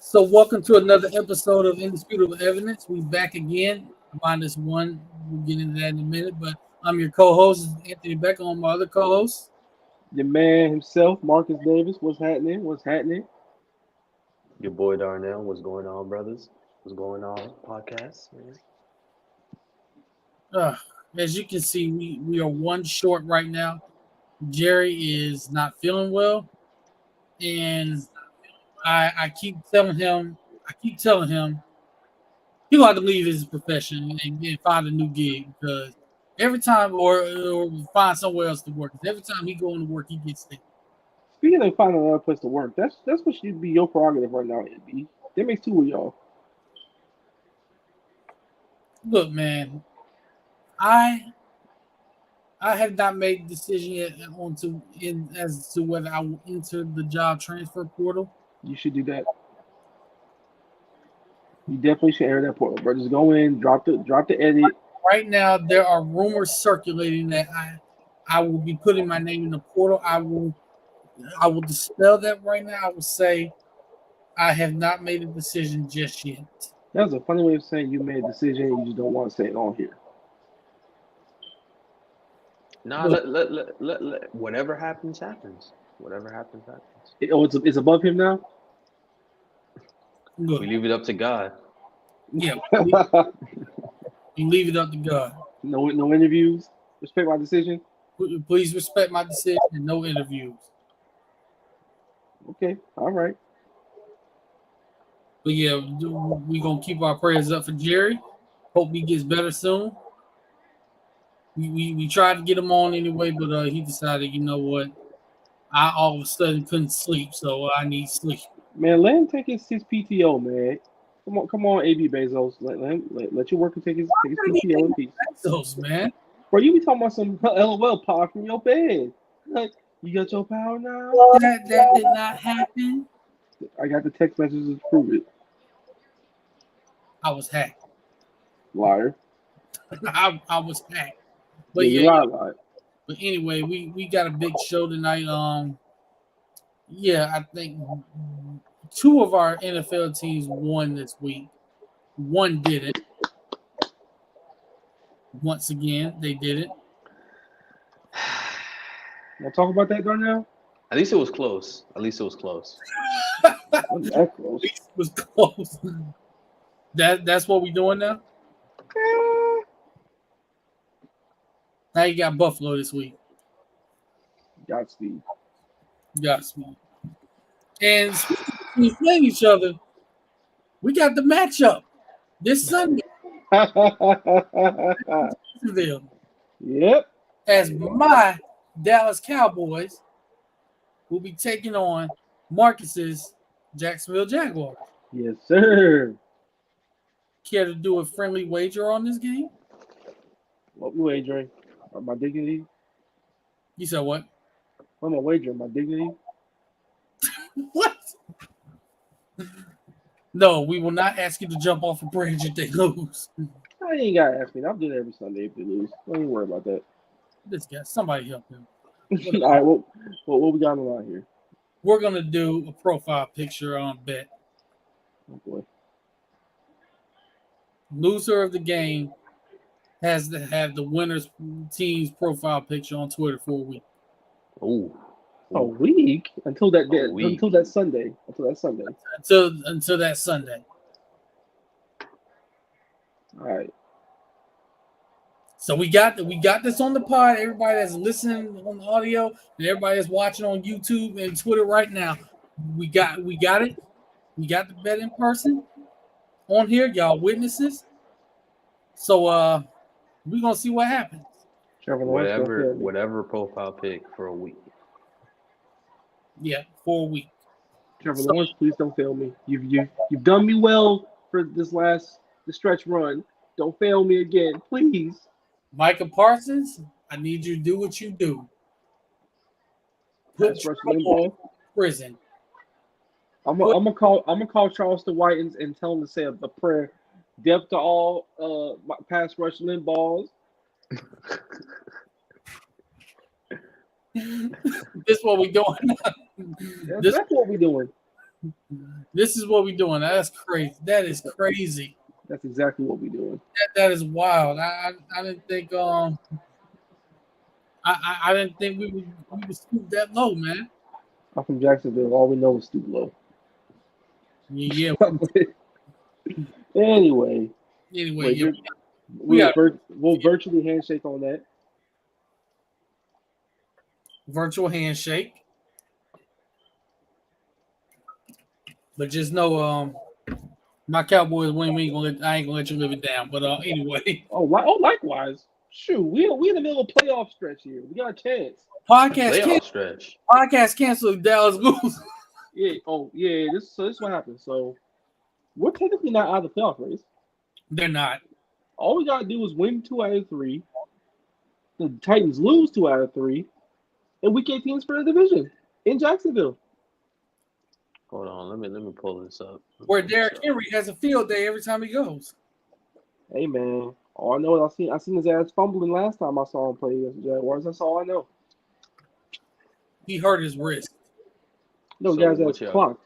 So, welcome to another episode of Indisputable Evidence. We back again. Minus one. We'll get into that in a minute. But I'm your co-host, Anthony Becker. On my other co-host. Your man himself, Marcus Davis. What's happening? What's happening? Your boy Darnell, what's going on, brothers? What's going on, podcast? Man? Uh, as you can see, we are one short right now. Jerry is not feeling well, and I keep telling him, he gonna have to leave his profession and find a new gig because every time or find somewhere else to work. 'Cause every time he going to work, he gets sick. Speaking of finding another place to work, that's what should be your prerogative right now, AB. That makes two of y'all. Look, man, I I have not made a decision yet as to whether I will enter the job transfer portal. You should do that. You definitely should enter that portal, bro. Just go in, drop the edit. Right now, there are rumors circulating that I will be putting my name in the portal. I will dispel that right now. I will say I have not made a decision just yet. That was a funny way of saying you made a decision and you just don't want to say it on here. Nah, let whatever happens, happens. Whatever happens, happens. It's above him now? Look, We leave it up to God. yeah, you leave it up to God. No interviews. Respect my decision. Please respect my decision and no interviews. Okay, all right. But yeah, we gonna keep our prayers up for Jerry. Hope he gets better soon. We tried to get him on anyway, but he decided, you know what? I all of a sudden couldn't sleep, so I need sleep. Man, let him take his PTO, man. Come on, AB Bezos. Let your worker take his PTO in peace. Those man. Bro, you be talking about some LOL power from your bed. Like, you got your power now? That did not happen. I got the text messages to prove it. I was hacked. Liar. I was hacked. But You yeah, lied. but anyway, we got a big show tonight. Yeah, I think two of our NFL teams won this week. One didn't. Once again, they didn't. Want to talk about that, Darnell? At least it was close. At least it was close. Wasn't that close? It was close. That's what we doing now. Now you got Buffalo this week. Godspeed. Godspeed. And speaking of playing each other, we got the matchup this Sunday. Yep. As my Dallas Cowboys will be taking on Marcus's Jacksonville Jaguars. Yes, sir. Care to do a friendly wager on this game? What we wagering? My dignity? You said what? What am I wagering? My dignity? What? No, we will not ask you to jump off a bridge if they lose. I ain't got to ask me. I'll do that every Sunday if they lose. Don't even worry about that. This guy, somebody help him. All right, what we got on the line here? We're gonna do a profile picture on bet. Oh, boy. Loser of the game has to have the winner's team's profile picture on Twitter for a week. Ooh. A week until that day, A week. until that Sunday. Until that Sunday. All right. So we got this on the pod. Everybody that's listening on the audio and everybody that's watching on YouTube and Twitter right now, we got it. We got the bet in person on here. Y'all witnesses. So we're gonna see what happens. Trevor Lawrence, don't fail me. Whatever profile pic for a week. Yeah, for a week. Trevor Lawrence, please don't fail me. You've done me well for the stretch run. Don't fail me again, please. Micah Parsons, I need you to do what you do. Put Pass rush Trevor Limbaugh. in prison. I'm gonna call Charleston White and tell him to say a prayer. Death to all pass rush Limbaughs. This is what we doing. That's what we doing. This is what we're doing. That's crazy. That is crazy. That's exactly what we're doing. That is wild. I didn't think I didn't think we would stoop that low, man. I'm from Jacksonville. All we know is stoop low. Yeah. Anyway, Anyway, wait, yeah, we'll virtually handshake on that. virtual handshake. But just know, my Cowboys win. I ain't gonna let you live it down. But anyway, Likewise. Shoot, we in the middle of playoff stretch here. We got a chance. Playoff stretch. Podcast canceled. Dallas lose. Yeah. Oh, yeah. This is what happened. So we're technically not out of the playoff race. They're not. All we gotta do is win 2 out of 3. The Titans lose 2 out of 3, and we get teams for the division in Jacksonville. Hold on, let me pull this up. Where Derrick Henry has a field day every time he goes. Hey man, all I know is I seen his ass fumbling last time I saw him play against the Jaguars. That's all I know. He hurt his wrist. No, So guys, what that's clocked.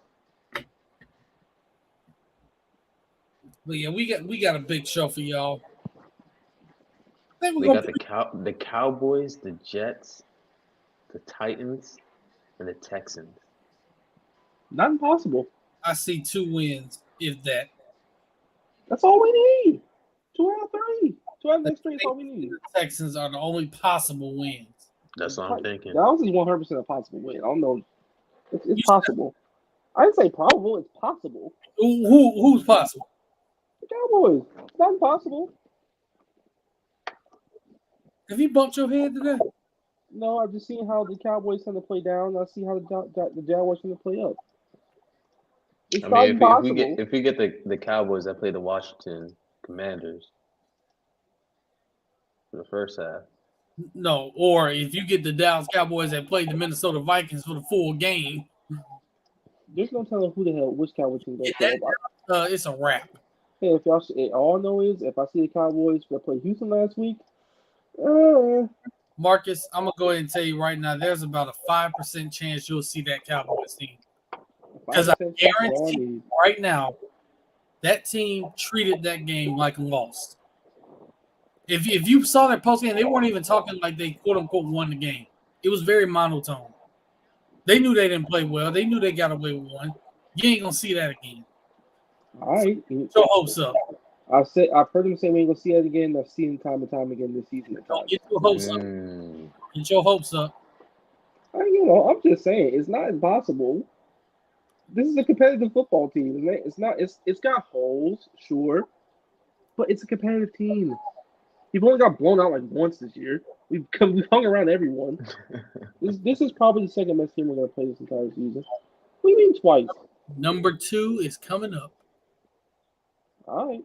But yeah, we got a big show for y'all. I think We we're got the Cowboys, the Jets, the Titans, and the Texans. Not impossible. I see 2 wins, if that. That's all we need. 2 out of 3. 2 out of the next 3 is all we need. The Texans are the only possible wins. That's what I'm thinking. That was 100% a possible win. I don't know. It's possible. I didn't say probable. It's possible. Who's possible? The Cowboys. It's not impossible. Have you bumped your head today? No, I've just seen how the Cowboys tend to play down. I see how the Jaguars tend to play up. It's not impossible. if we get the Cowboys that play the Washington Commanders in the first half. No, or if you get the Dallas Cowboys that played the Minnesota Vikings for the full game, There's no telling who the hell which Cowboys team going to play. it's a wrap. Hey, if y'all, all I know is if I see the Cowboys that played Houston last week, Marcus, I'm gonna go ahead and tell you right now, there's about a 5% chance you'll see that Cowboys team. Because I guarantee right now, that team treated that game like a loss. If you saw that post game, they weren't even talking like they quote unquote won the game. It was very monotone. They knew they didn't play well. They knew they got away with one. You ain't gonna see that again. All right. Get your hopes up. I've heard them say we ain't gonna see that again. I've seen it time and time again this season. Don't get your hopes up. Get your hopes up. I'm just saying it's not impossible. This is a competitive football team. It's got holes, sure, but it's a competitive team. We've only got blown out like once this year. We've hung around everyone. This is probably the second best team we're gonna play this entire season. We mean twice. Number 2 is coming up. All right.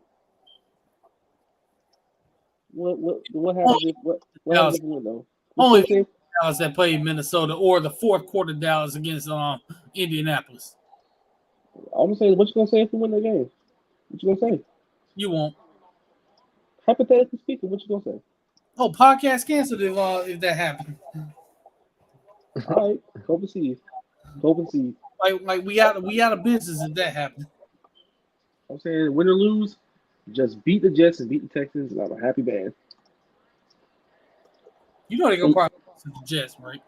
What happens if what happens if we win though? Only Dallas that played Minnesota or the fourth quarter Dallas against Indianapolis. I'm saying, what you gonna say if we win the game? What you gonna say? You won't. Hypothetically speaking, what you gonna say? Oh, podcast canceled if that happened. All right, hope and see. Like we out of business if that happened. I'm saying, win or lose, just beat the Jets and beat the Texans, and I'm a happy man. You know they're gonna probably lose to the Jets, right?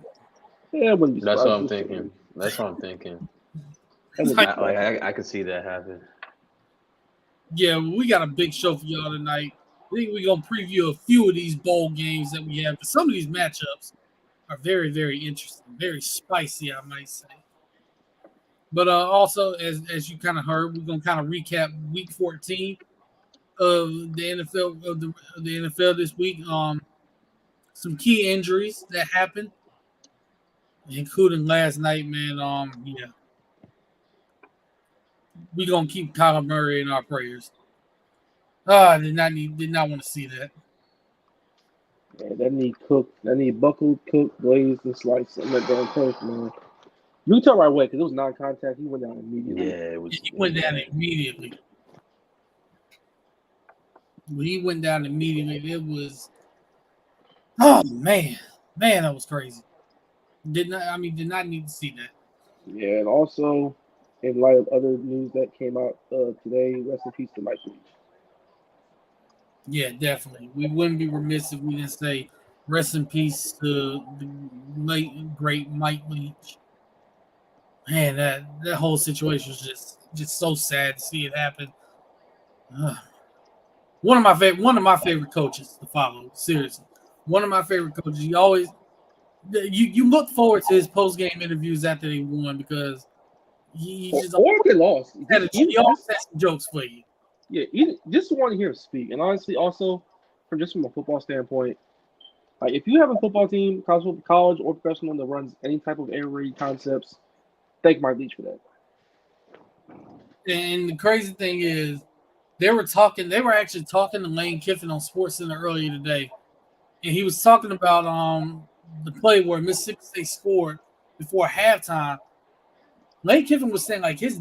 Yeah, it wouldn't be That's what surprising. I'm thinking. I could see that happen. Yeah, we got a big show for y'all tonight. I think we're gonna preview a few of these bowl games that we have. But some of these matchups are very, very interesting, very spicy, I might say. But also, as you kind of heard, we're gonna kind of recap Week 14 of the NFL this week. Some key injuries that happened, including last night, man. Yeah, we're gonna keep Kyler Murray in our prayers. I did not want to see that. Yeah, that need cooked. That need buckled, cooked, glazed, and sliced on that damn toast, man. You can tell right away because it was non-contact. He went down immediately. Yeah, He went down immediately. When he went down immediately, it was, oh man, that was crazy. Did not need to see that. Yeah, and also in light of other news that came out today, rest in peace to Mike Leach. Yeah, definitely. We wouldn't be remiss if we didn't say rest in peace to the late great Mike Leach. Man, that whole situation was just so sad to see it happen. Ugh. One of my favorite coaches to follow. Seriously, one of my favorite coaches. You always you look forward to his post game interviews after they won because he just Or if they lost, he always has some jokes for you. yeah, just want to hear him speak. And honestly, also from a football standpoint, like if you have a football team, college or professional that runs any type of air raid concepts, thank Mike Leach for that. And the crazy thing is, they were actually talking to Lane Kiffin on SportsCenter earlier today, and he was talking about the play where Mississippi State scored before halftime. Lane Kiffin was saying like his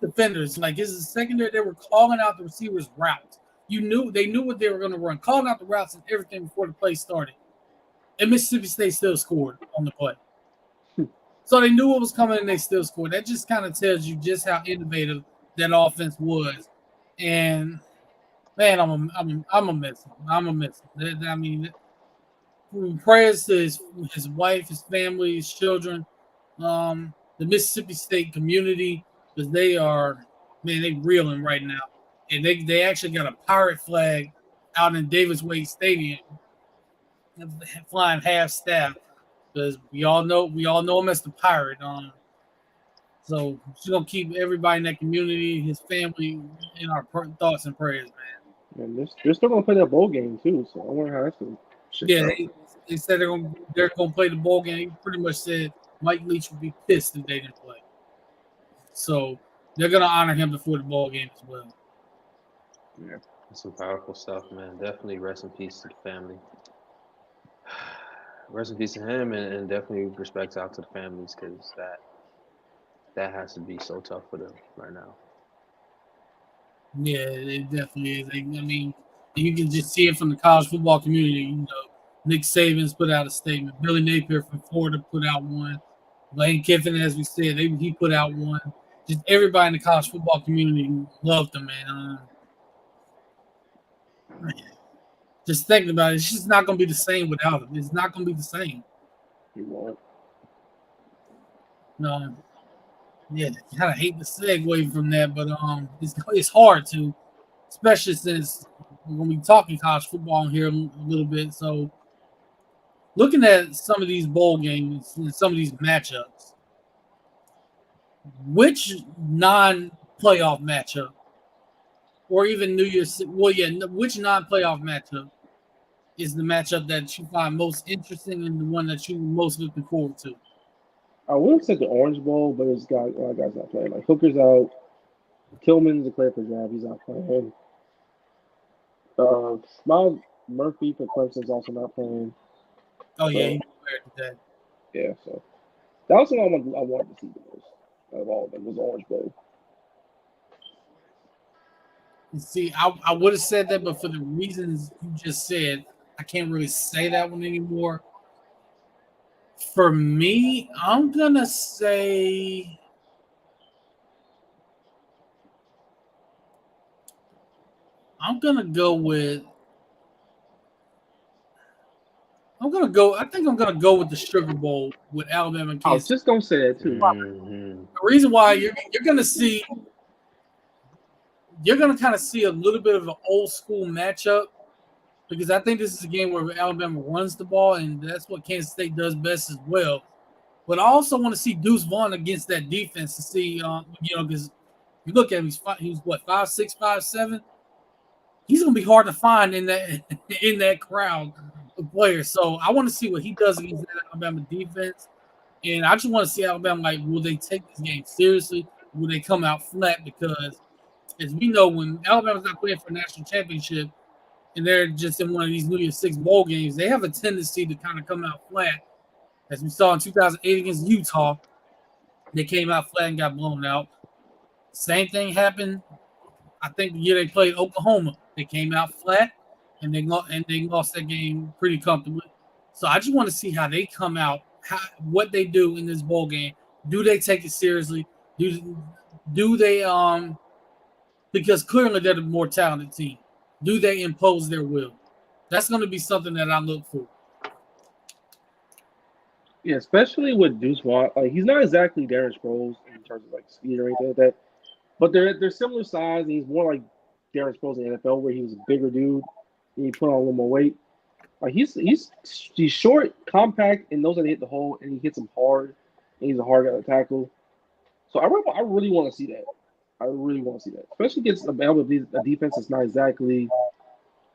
defenders, like his secondary, they were calling out the receivers' routes. They knew what they were going to run, calling out the routes and everything before the play started. And Mississippi State still scored on the play. So they knew what was coming and they still scored. That just kind of tells you just how innovative that offense was. And man, I'm a miss him. I'm a miss him. I mean, prayers to his wife, his family, his children, the Mississippi State community, because they reeling right now. And they actually got a pirate flag out in Davis Wade Stadium, flying half staff, because we all know him as the pirate. So she's gonna keep everybody in that community, his family, in our thoughts and prayers, man. And they're still gonna play that bowl game too, so I wonder how that's gonna shake out. They said they're gonna play the bowl game. He pretty much said Mike Leach would be pissed if they didn't play. So they're gonna honor him before the bowl game as well. Yeah, that's some powerful stuff, man. Definitely rest in peace to the family. Rest in peace to him, and definitely respect out to the families, because that has to be so tough for them right now. Yeah, it definitely is. I mean, you can just see it from the college football community. You know, Nick Saban's put out a statement. Billy Napier from Florida put out one. Lane Kiffin, as we said, he put out one. Just everybody in the college football community loved him, man. Just thinking about it, it's just not going to be the same without him. It's not going to be the same. You won't. No. Yeah, kind of hate to segue from that, but it's hard to, especially since we're going to be talking college football here a little bit. So, looking at some of these bowl games and some of these matchups, which non-playoff matchup, or even which non-playoff matchup is the matchup that you find most interesting and the one that you most looking forward to? I would have said the Orange Bowl, but a lot of guys not playing. Like Hooker's out, Tillman's declared for draft. He's not playing. Miles Murphy for Clemson's also not playing. Oh yeah, he declared today. Yeah, so that was the one I wanted to see the most out of all of them was Orange Bowl. See, I would have said that, but for the reasons you just said, I can't really say that one anymore. For me, I'm gonna say I think I'm gonna go with the Sugar Bowl with Alabama and Kansas. I was just gonna say that too. Mm-hmm. The reason why you're gonna kind of see a little bit of an old school matchup, because I think this is a game where Alabama runs the ball, and that's what Kansas State does best as well. But I also want to see Deuce Vaughn against that defense to see, because you look at him, he's what, 5'6", 5'7". He's gonna be hard to find in that crowd of players. So I want to see what he does against that Alabama defense, and I just want to see Alabama, like, will they take this game seriously? Will they come out flat? Because as we know, when Alabama's not playing for a national championship and they're just in one of these New Year's Six bowl games, they have a tendency to kind of come out flat. As we saw in 2008 against Utah, they came out flat and got blown out. Same thing happened, I think, the year they played Oklahoma. They came out flat and they lost that game pretty comfortably. So I just want to see how they come out, what they do in this bowl game. Do they take it seriously? Do they because clearly they're the more talented team. Do they impose their will? That's going to be something that I look for. Yeah, especially with Deuce Watt. Like he's not exactly Darren Sproles in terms of like speed or anything like that. But they're similar size, and he's more like Darren Sproles in the NFL, where he was a bigger dude and he put on a little more weight. Like he's short, compact, and knows how to hit the hole, and he hits them hard. And he's a hard guy to tackle. So I really want to see that. I really want to see that, especially against a defense that's not exactly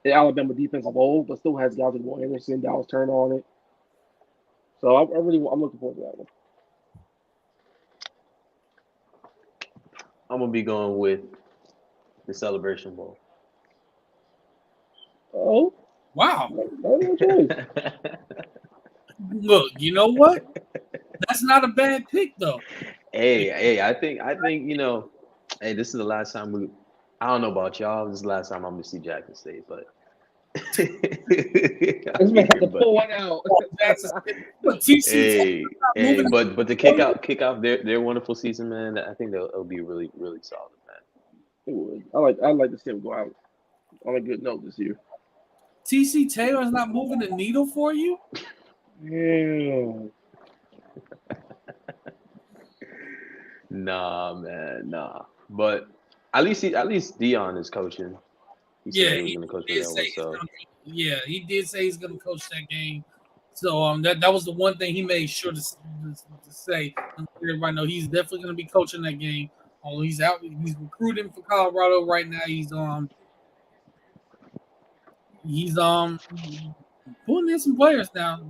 the Alabama defense of old, but still has guys like Will Anderson, Dallas Turner on it. So I'm looking forward to that one. I'm gonna be going with the Celebration Bowl. Oh, Wow. no choice. Look, you know what? That's not a bad pick though. Hey, I think hey, this is the last time we. I don't know about y'all. This is the last time I'm gonna see Jackson State, but. This man had to pull one out. But TC, hey, but to kick off their wonderful season, man, I think it'll be really, really solid, man. I'd like to see him go out on a good note this year. TC Taylor's not moving the needle for you? Yeah. Nah, man, nah. But at least Dion is coaching. He said he was gonna coach that one, so. Yeah, he did say he's going to coach that game. So that was the one thing he made sure to say. Everybody know he's definitely going to be coaching that game. Although he's out, he's recruiting for Colorado right now. He's pulling in some players now.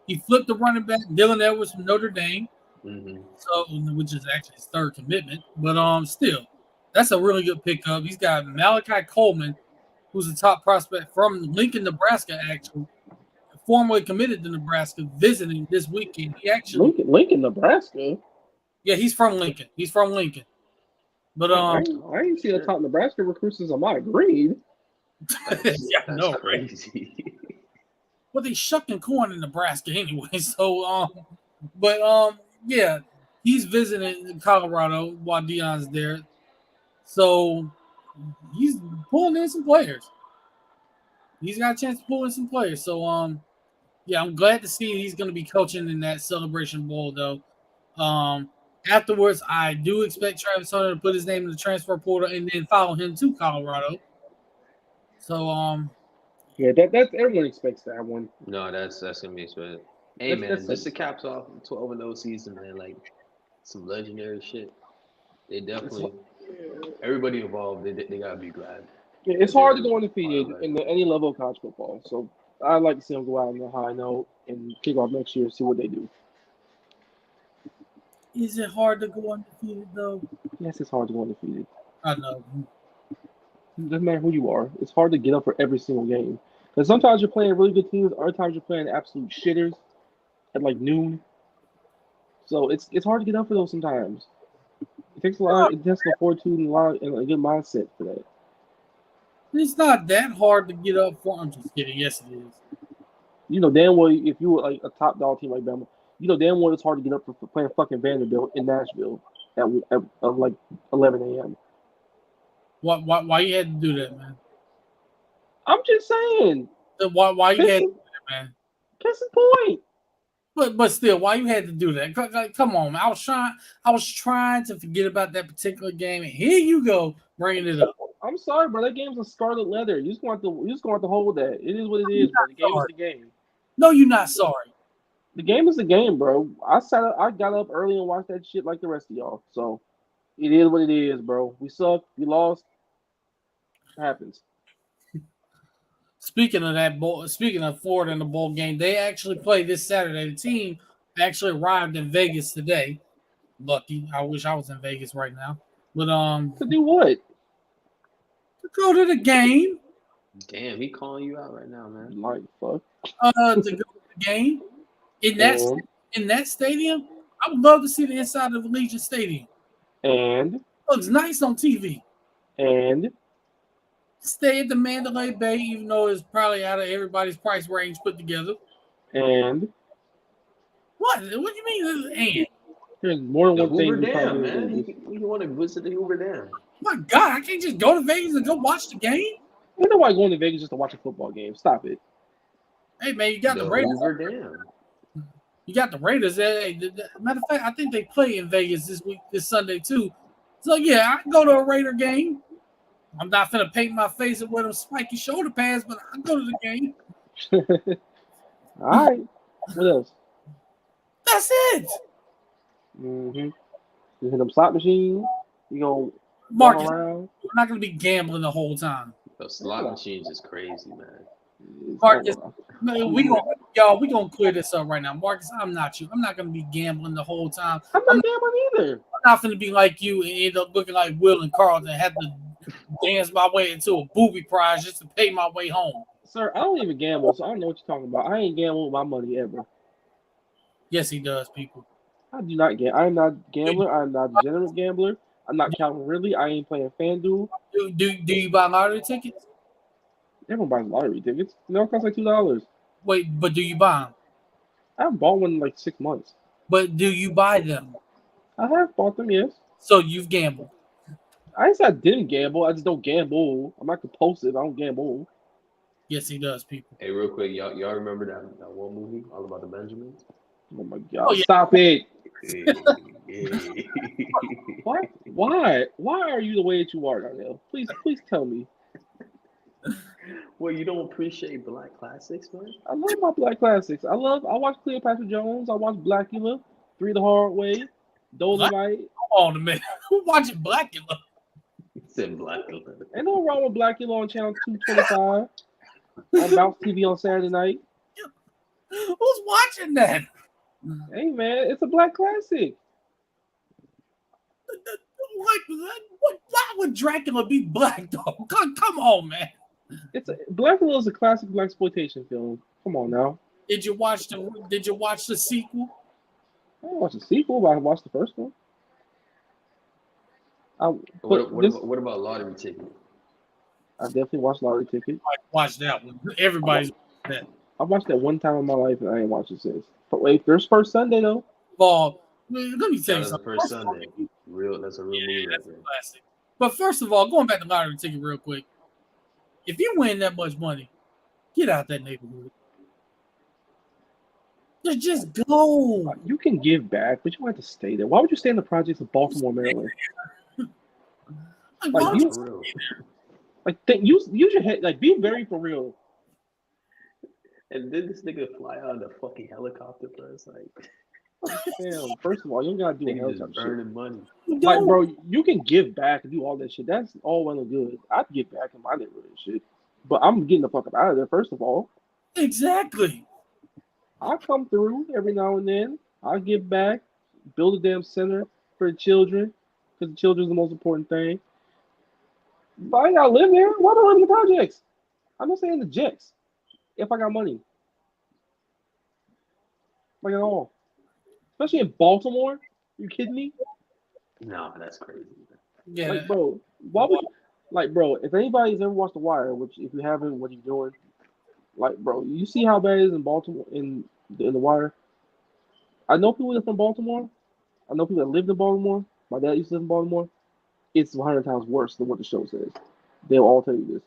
He flipped the running back Dylan Edwards from Notre Dame, so which is actually his third commitment. But still, that's a really good pickup. He's got Malachi Coleman, who's a top prospect from Lincoln, Nebraska, actually formerly committed to Nebraska, visiting this weekend. He actually Lincoln, Nebraska. Yeah, he's from Lincoln. But I ain't seen the top Nebraska recruits since Ahmad Green. That's crazy. Well, they shucking corn in Nebraska anyway. So yeah, he's visiting Colorado while Dion's there. So he's pulling in some players. He's got a chance to pull in some players. So yeah, I'm glad to see he's going to be coaching in that Celebration Bowl though. Afterwards, I do expect Travis Hunter to put his name in the transfer portal and then follow him to Colorado. So yeah, that's everyone expects that one. No, that's gonna be expected. Hey man, just to caps off 12-0 season, man, like some legendary shit. They definitely everybody involved. They gotta be glad. Yeah, it's hard to go undefeated in any level of college football. So I'd like to see them go out on a high note and kick off next year, see what they do. Is it hard to go undefeated though? Yes, it's hard to go undefeated. I know. It doesn't matter who you are. It's hard to get up for every single game. Because sometimes you're playing really good teams, other times you're playing absolute shitters at like noon. So it's hard to get up for those sometimes. It takes a lot. It takes a fortitude and a good mindset for that. It's not that hard to get up for. I'm just kidding. Yes, it is. You know damn well if you were like a top dog team like Bama, you know damn well it's hard to get up for playing fucking Vanderbilt in Nashville at like 11 a.m. Why you had to do that, man? I'm just saying. Why you had to do that, man? That's the point. But still, why you had to do that? Come on, man. I was trying to forget about that particular game, and here you go bringing it up. I'm sorry, bro. That game's a scarlet leather. You just want to hold that. It is what it is, bro. The game is the game. No, you're not sorry. The game is the game, bro. I got up early and watched that shit like the rest of y'all. So it is what it is, bro. We suck. We lost. It happens. Speaking of Florida in the bowl game, they actually play this Saturday. The team actually arrived in Vegas today. Lucky. I wish I was in Vegas right now. But to do what? To go to the game. Damn, he calling you out right now, man. Like fuck. To go to the game in that stadium. I would love to see the inside of Allegiant Stadium. And looks nice on TV. And stay at the Mandalay Bay, even though it's probably out of everybody's price range put together. And what? What do you mean? And There's more than The one thing Hoover we probably Dam, do in man. Vegas. You want to visit the Hoover Dam? My God, I can't just go to Vegas and go watch the game. Ain't nobody going to Vegas just to watch a football game. Stop it. Hey man, you got the The Raiders. Hoover Dam. You got the Raiders. Hey, matter of fact, I think they play in Vegas this Sunday too. So yeah, I can go to a Raider game. I'm not finna paint my face and wear them spiky shoulder pads, but I go to the game. All right. What else? That's it. Mm-hmm. You hit them slot machines. You gonna walk Marcus, around. we're not gonna be gambling the whole time. The slot machines is crazy, man. Marcus, we gonna clear this up right now. Marcus, I'm not you. I'm not gonna be gambling the whole time. I'm not gambling either. I'm not gonna be like you and end up looking like Will and Carlton and have to dance my way into a booby prize just to pay my way home. Sir, I don't even gamble, so I don't know what you're talking about. I ain't gambling with my money ever. Yes, he does, people. I do not gamble. I'm not a gambler. I'm not a degenerate gambler. I'm not Calvin Ridley. I ain't playing FanDuel. Do you buy lottery tickets? Everyone buys lottery tickets. They all cost like $2. Wait, but do you buy them? I haven't bought one in like 6 months. But do you buy them? I have bought them, yes. So you've gambled. I ain't said I didn't gamble. I just don't gamble. I'm not compulsive. I don't gamble. Yes, he does, people. Hey, real quick, y'all remember that one movie, All About the Benjamins? Oh my God! Oh, yeah. Stop it! Hey. Why? Why are you the way that you are, Darnell? Please tell me. Well, you don't appreciate black classics, man? I love my black classics. I watch Cleopatra Jones. I watch Blackula, Three the Hard Way, Dolomite. Oh, the man who watching Blackula? He said Blackula. Ain't no wrong with Blackula on channel 225 on Bounce TV on Saturday night. Who's watching that? Hey man, it's a black classic. Why would Dracula be black though? Come on, man. Blackula is a classic black exploitation film. Come on now. Did you watch the sequel? I didn't watch the sequel, but I watched the first one. What about Lottery Ticket? I definitely watched Lottery Ticket. Watch that one. Everybody's that. I watched that one time in my life and I ain't watched it since. But wait, there's first Sunday though. Well, let me tell you That's the something. first Sunday. That's a real movie. That's a classic. But first of all, going back to Lottery Ticket real quick. If you win that much money, get out that neighborhood. Just go. You can give back, but you don't have to stay there. Why would you stay in the projects of Baltimore, Maryland? Use your head. Like, be very for real. And then this nigga fly out in a fucking helicopter first, like. Damn, first of all, you don't gotta do a helicopter shit. Burning money. Like, bro, you can give back and do all that shit. That's all well and good. I'd give back in my neighborhood and shit. But I'm getting the fuck up out of there, first of all. Exactly. I come through every now and then. I give back, build a damn center for the children, because the children's the most important thing. But I gotta live there. Why do I live in the projects? I'm not saying the jets. If I got money. Like at all. Especially in Baltimore. Are you kidding me? No, that's crazy. Yeah. Like, bro, why would you, like, bro, if anybody's ever watched The Wire, which if you haven't, what are you doing? Like, bro, you see how bad it is in Baltimore in The Wire? I know people that are from Baltimore. I know people that lived in Baltimore. My dad used to live in Baltimore. It's 100 times worse than what the show says. They'll all tell you this.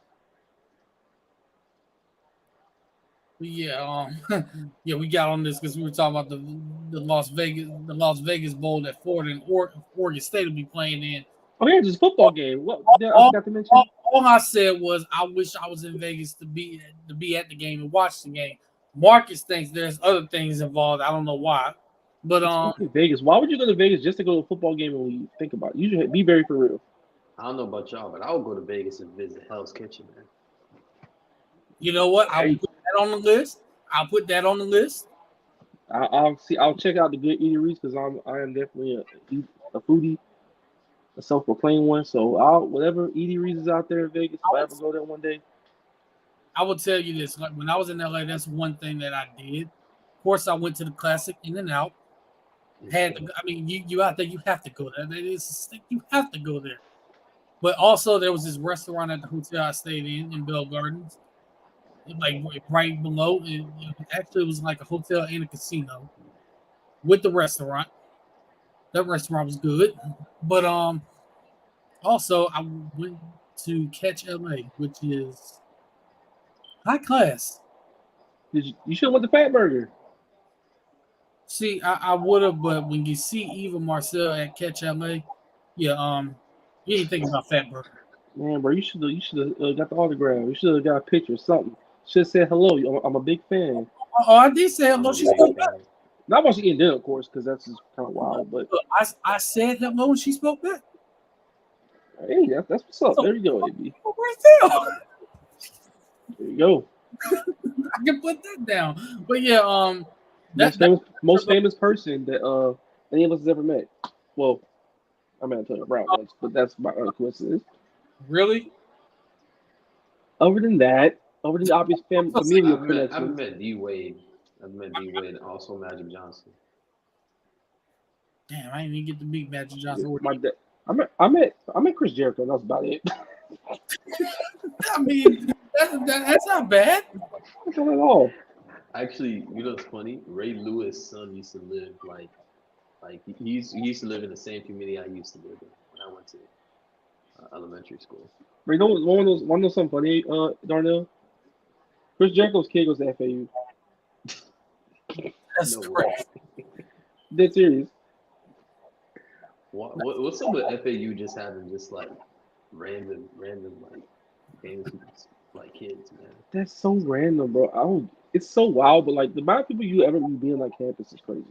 Yeah, yeah, we got on this because we were talking about the Las Vegas Bowl that Ford and Oregon State will be playing in. Oh yeah, just a football game. What I forgot to mention? All I said was I wish I was in Vegas to be at the game and watch the game. Marcus thinks there's other things involved. I don't know why, but Vegas. Why would you go to Vegas just to go to a football game and leave? Think about it. You should be very for real. I don't know about y'all, but I would go to Vegas and visit Hell's Kitchen, man. You know what? I'll put that on the list. I'll check out the good eateries because I am definitely a foodie, a self-proclaimed one. So whatever eateries is out there in Vegas, if I ever go there one day. I will tell you this: like when I was in LA, that's one thing that I did. Of course, I went to the classic In-N-Out. You out there, you have to go there. You have to go there. But also, there was this restaurant at the hotel I stayed in Bell Gardens. Like right below, it was like a hotel and a casino with the restaurant. That restaurant was good. But also I went to Catch LA, which is high class. You should have went to Fat Burger. See, I would have, but when you see Eva Marcel at Catch LA, yeah, you ain't thinking about Fat Burger. Man, bro, you should have got the autograph. You should have got a picture, something. Should have said hello. I'm a big fan. Oh, I did say I'm hello. a She big spoke back. fan. Not while she eating dinner, of course, because that's just kind of wild. But Look, I said hello and she spoke back. hey, that's what's up. So, There you go, AB. right there. There you go. I can put that down. But yeah, Most famous person that any of us has ever met. Well, I met Antonio Brown once, but that's my own coincidence. really. Other than that, other than the obvious familial I've connections, met D Wade. I've met D Wade and also Magic Johnson. Damn, I didn't even get to meet Magic Johnson. my dad. I met Chris Jericho. That's about it. I mean, that's not bad. That's not at all. Actually, you know what's funny? Ray Lewis' son used to live he used to live in the same community I used to live in when I went to elementary school. But you know one of those something funny, Darnell? Chris Jericho's kid goes to FAU. That's No crazy. way. Dead serious. What's up with FAU just having just like random like famous like kids, man? That's so random, bro. It's so wild, but like the amount of people you ever be on that campus is crazy.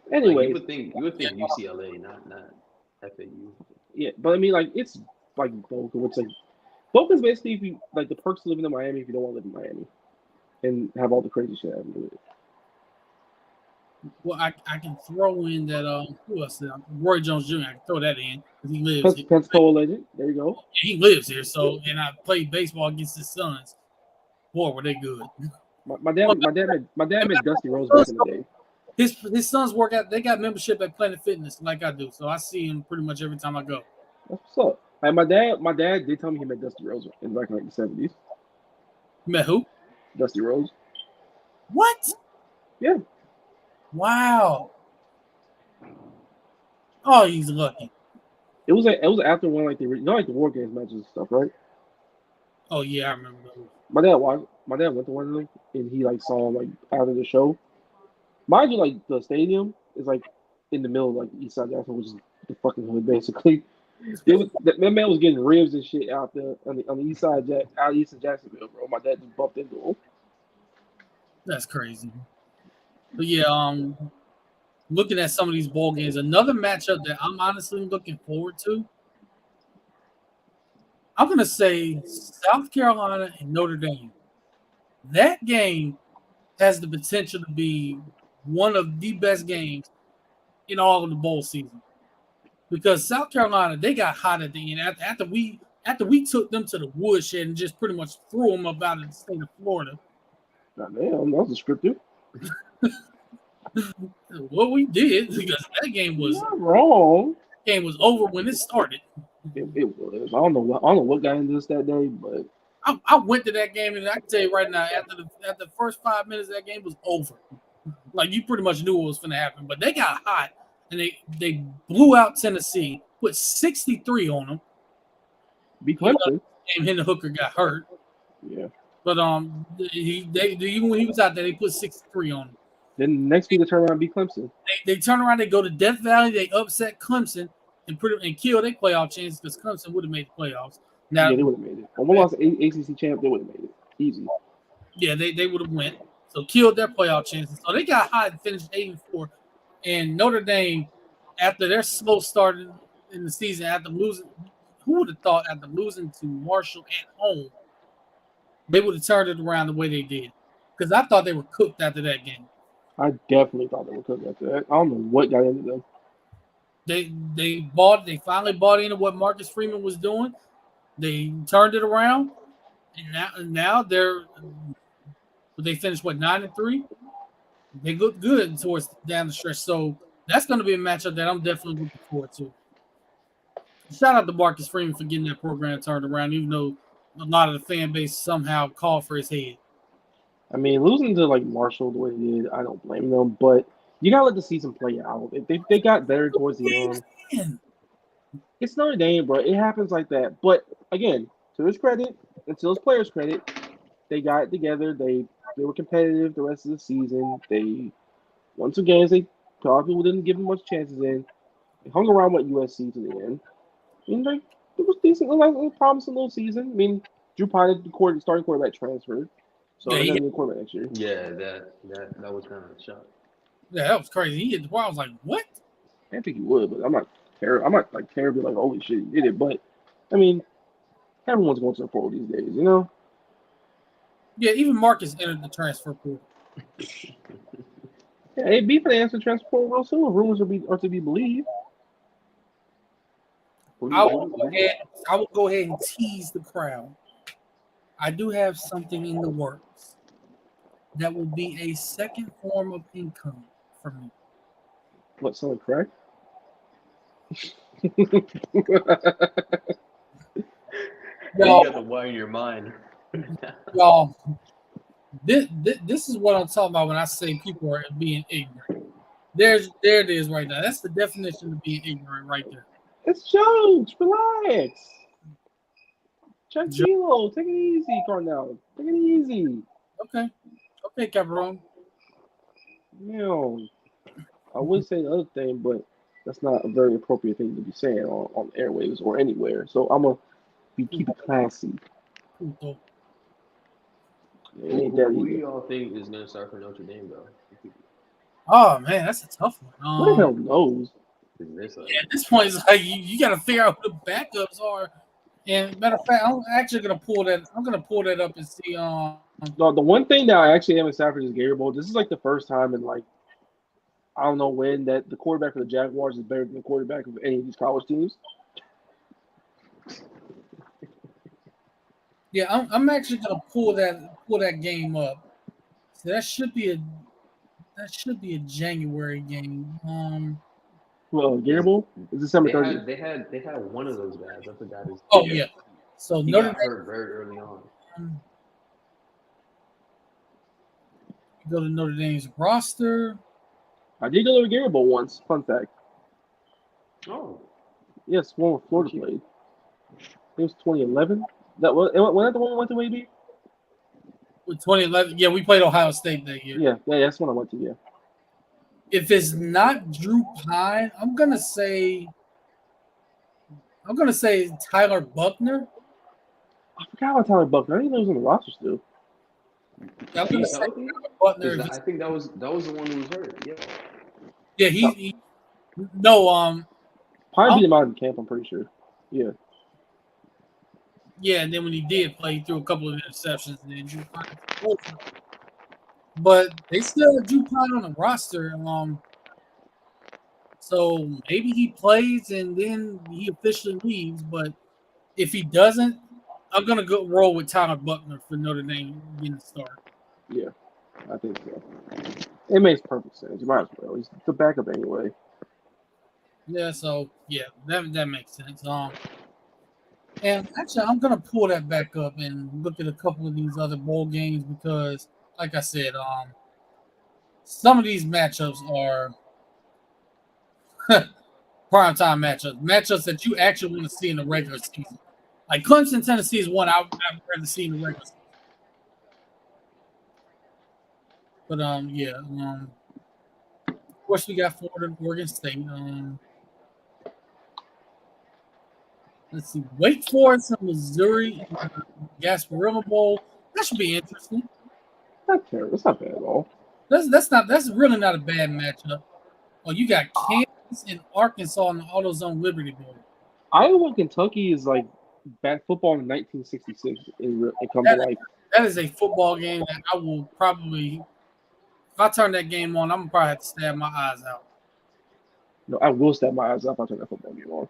Like Anyway, you would think UCLA, not FAU. yeah, but I mean, like it's like Boca, which like Boca's basically if you like the perks of living in Miami if you don't want to live in Miami and have all the crazy shit happen to it. Well, I can throw in that who else? Roy Jones Jr. I can throw that in because he lives here. Pensacola legend. There you go. He lives here. So, and I played baseball against his sons. Boy, were they good. My dad met Dusty Rose back in the day. His sons work out. They got membership at Planet Fitness like I do. So I see him pretty much every time I go. That's what's up. Like my dad did tell me he met Dusty Rose in back in like the 70s. Met who? Dusty Rose. What? Yeah. Wow. Oh, he's lucky. It was after one like the like the War Games matches and stuff, right? Oh yeah, I remember those. My dad went to one of them and he like saw him like after the show. Mind you, like the stadium is like in the middle of like East Side Jackson, which is the fucking hood basically. That man was getting ribs and shit out there on the East Side out East of Jacksonville, bro. My dad just bumped into him. That's crazy. But yeah, looking at some of these bowl games, another matchup that I'm honestly looking forward to. I'm gonna say South Carolina and Notre Dame. That game has the potential to be one of the best games in all of the bowl season. Because South Carolina, they got hot at the end after we took them to the woodshed and just pretty much threw them up out of the state of Florida. Nah, man, that was descriptive. What we did because that game was not wrong. Game was over when it started. It was. I don't know what got into this that day, but I went to that game and I can tell you right now, after the first 5 minutes, that game was over. Like you pretty much knew what was going to happen, but they got hot and they blew out Tennessee, put 63 on them. Be Clemson. And Hendon Hooker got hurt. Yeah. But even when he was out there, they put 63 on him. Then next week they turn around and beat Clemson. They turn around, they go to Death Valley, they upset Clemson and kill their playoff chances because Clemson would have made the playoffs. Now, yeah, they would have made it. When we lost ACC champ, they would have made it. Easy. Yeah, they would have went. So killed their playoff chances. So they got hot and finished 8-4. And Notre Dame, after their slow start in the season, after losing, who would have thought after losing to Marshall at home, they would have turned it around the way they did? Because I thought they were cooked after that game. I definitely thought they were cooked after that. I don't know what got into them. They finally bought into what Marcus Freeman was doing. They turned it around, and now they finished 9-3. They look good towards down the stretch. So that's going to be a matchup that I'm definitely looking forward to. Shout out to Marcus Freeman for getting that program turned around, even though a lot of the fan base somehow called for his head. I mean, losing to like Marshall the way they did, I don't blame them. But You gotta let the season play out. They got better towards the end. In. It's Notre Dame, bro. It happens like that. But again, to his credit, and to his players' credit, they got it together. They were competitive the rest of the season. They won some games. They a lot of people didn't give them much chances in. They hung around with USC to the end. And like it was decent. It was a promising little season. I mean, Drew Pine, the starting quarterback, transferred, so Yeah, they're gonna be a quarterback next year. Yeah, that was kind of a shock. yeah, that was crazy. He hit the ball. I was like, what? I didn't think he would, but I'm not like terribly like holy shit he did it. But I mean, everyone's going to the Pro these days, you know. Yeah, even Marcus entered the transfer portal. Yeah, AB for the answer transfer portal real soon. Rumors are to be believed. I will go ahead and tease the crowd. I do have something in the works that will be a second form of income for me. What, selling crack? You Y'all, got the wire in your mind. y'all, this is what I'm talking about when I say people are being ignorant. There it is right now. That's the definition of being ignorant right there. It's jokes. Relax. Joke. Tranquilo. Take it easy, Cornell. Take it easy. Okay, Cameron. You know, I would say the other thing, but that's not a very appropriate thing to be saying on airwaves or anywhere. So I'm gonna keep it classy. Puto. It ain't that Who do either. y'all think is gonna start for Notre Dame though? Oh man, that's a tough one. What the hell knows? At this point, it's like you got to figure out who the backups are. And matter of fact, I'm actually gonna pull that. I'm gonna pull that up and see. The one thing that I actually am excited for is Gary Bowl. This is like the first time in like I don't know when that the quarterback for the Jaguars is better than the quarterback of any of these college teams. Yeah, I'm actually gonna pull that game up. So that should be a January game. Well, Gary Bowl is December They 30th. had one of those guys. I forgot his Oh name. yeah. So He Notre got Dame. hurt very early on. Go to Notre Dame's roster. I did go to a Gary Bowl once. Fun fact. Oh, Yes, one with Florida played. It was 2011. When that the one we went to, maybe? With 2011, yeah, we played Ohio State that year. Yeah, that's when I went to. Yeah. If it's not Drew Pine, I'm gonna say Tyler Buckner. I forgot about Tyler Buckner. I didn't know he was on the roster still. I'm gonna he's say healthy. Tyler Buckner. I think that was the one who was hurt. Yeah. Yeah, he no Pine beat him out in camp. I'm pretty sure. Yeah. Yeah, and then when he did play, he threw a couple of interceptions, and then Drew Pine. But they still have Drew Pine on the roster. So maybe he plays and then he officially leaves. But if he doesn't, I'm gonna go roll with Tyler Buckner for Notre Dame getting the start. Yeah, I think so. It makes perfect sense. You might as well. He's the backup anyway. Yeah, so yeah, that makes sense. And actually, I'm gonna pull that back up and look at a couple of these other bowl games because, like I said, some of these matchups are primetime matchups that you actually want to see in the regular season. Like Clemson, Tennessee is one I'd rather see in the regular season. But of course we got Florida, Oregon State. Let's see, Wake Forest and Missouri, Gasparilla Bowl. That should be interesting. Not terrible. It's not bad at all. That's really not a bad matchup. Oh, you got Kansas and Arkansas in the AutoZone Liberty Bowl. Iowa, Kentucky is like back football in 1966 in come to life. That is a football game that I will probably, if I turn that game on, I'm gonna probably have to stab my eyes out. No, I will stab my eyes up if I turn that football game on.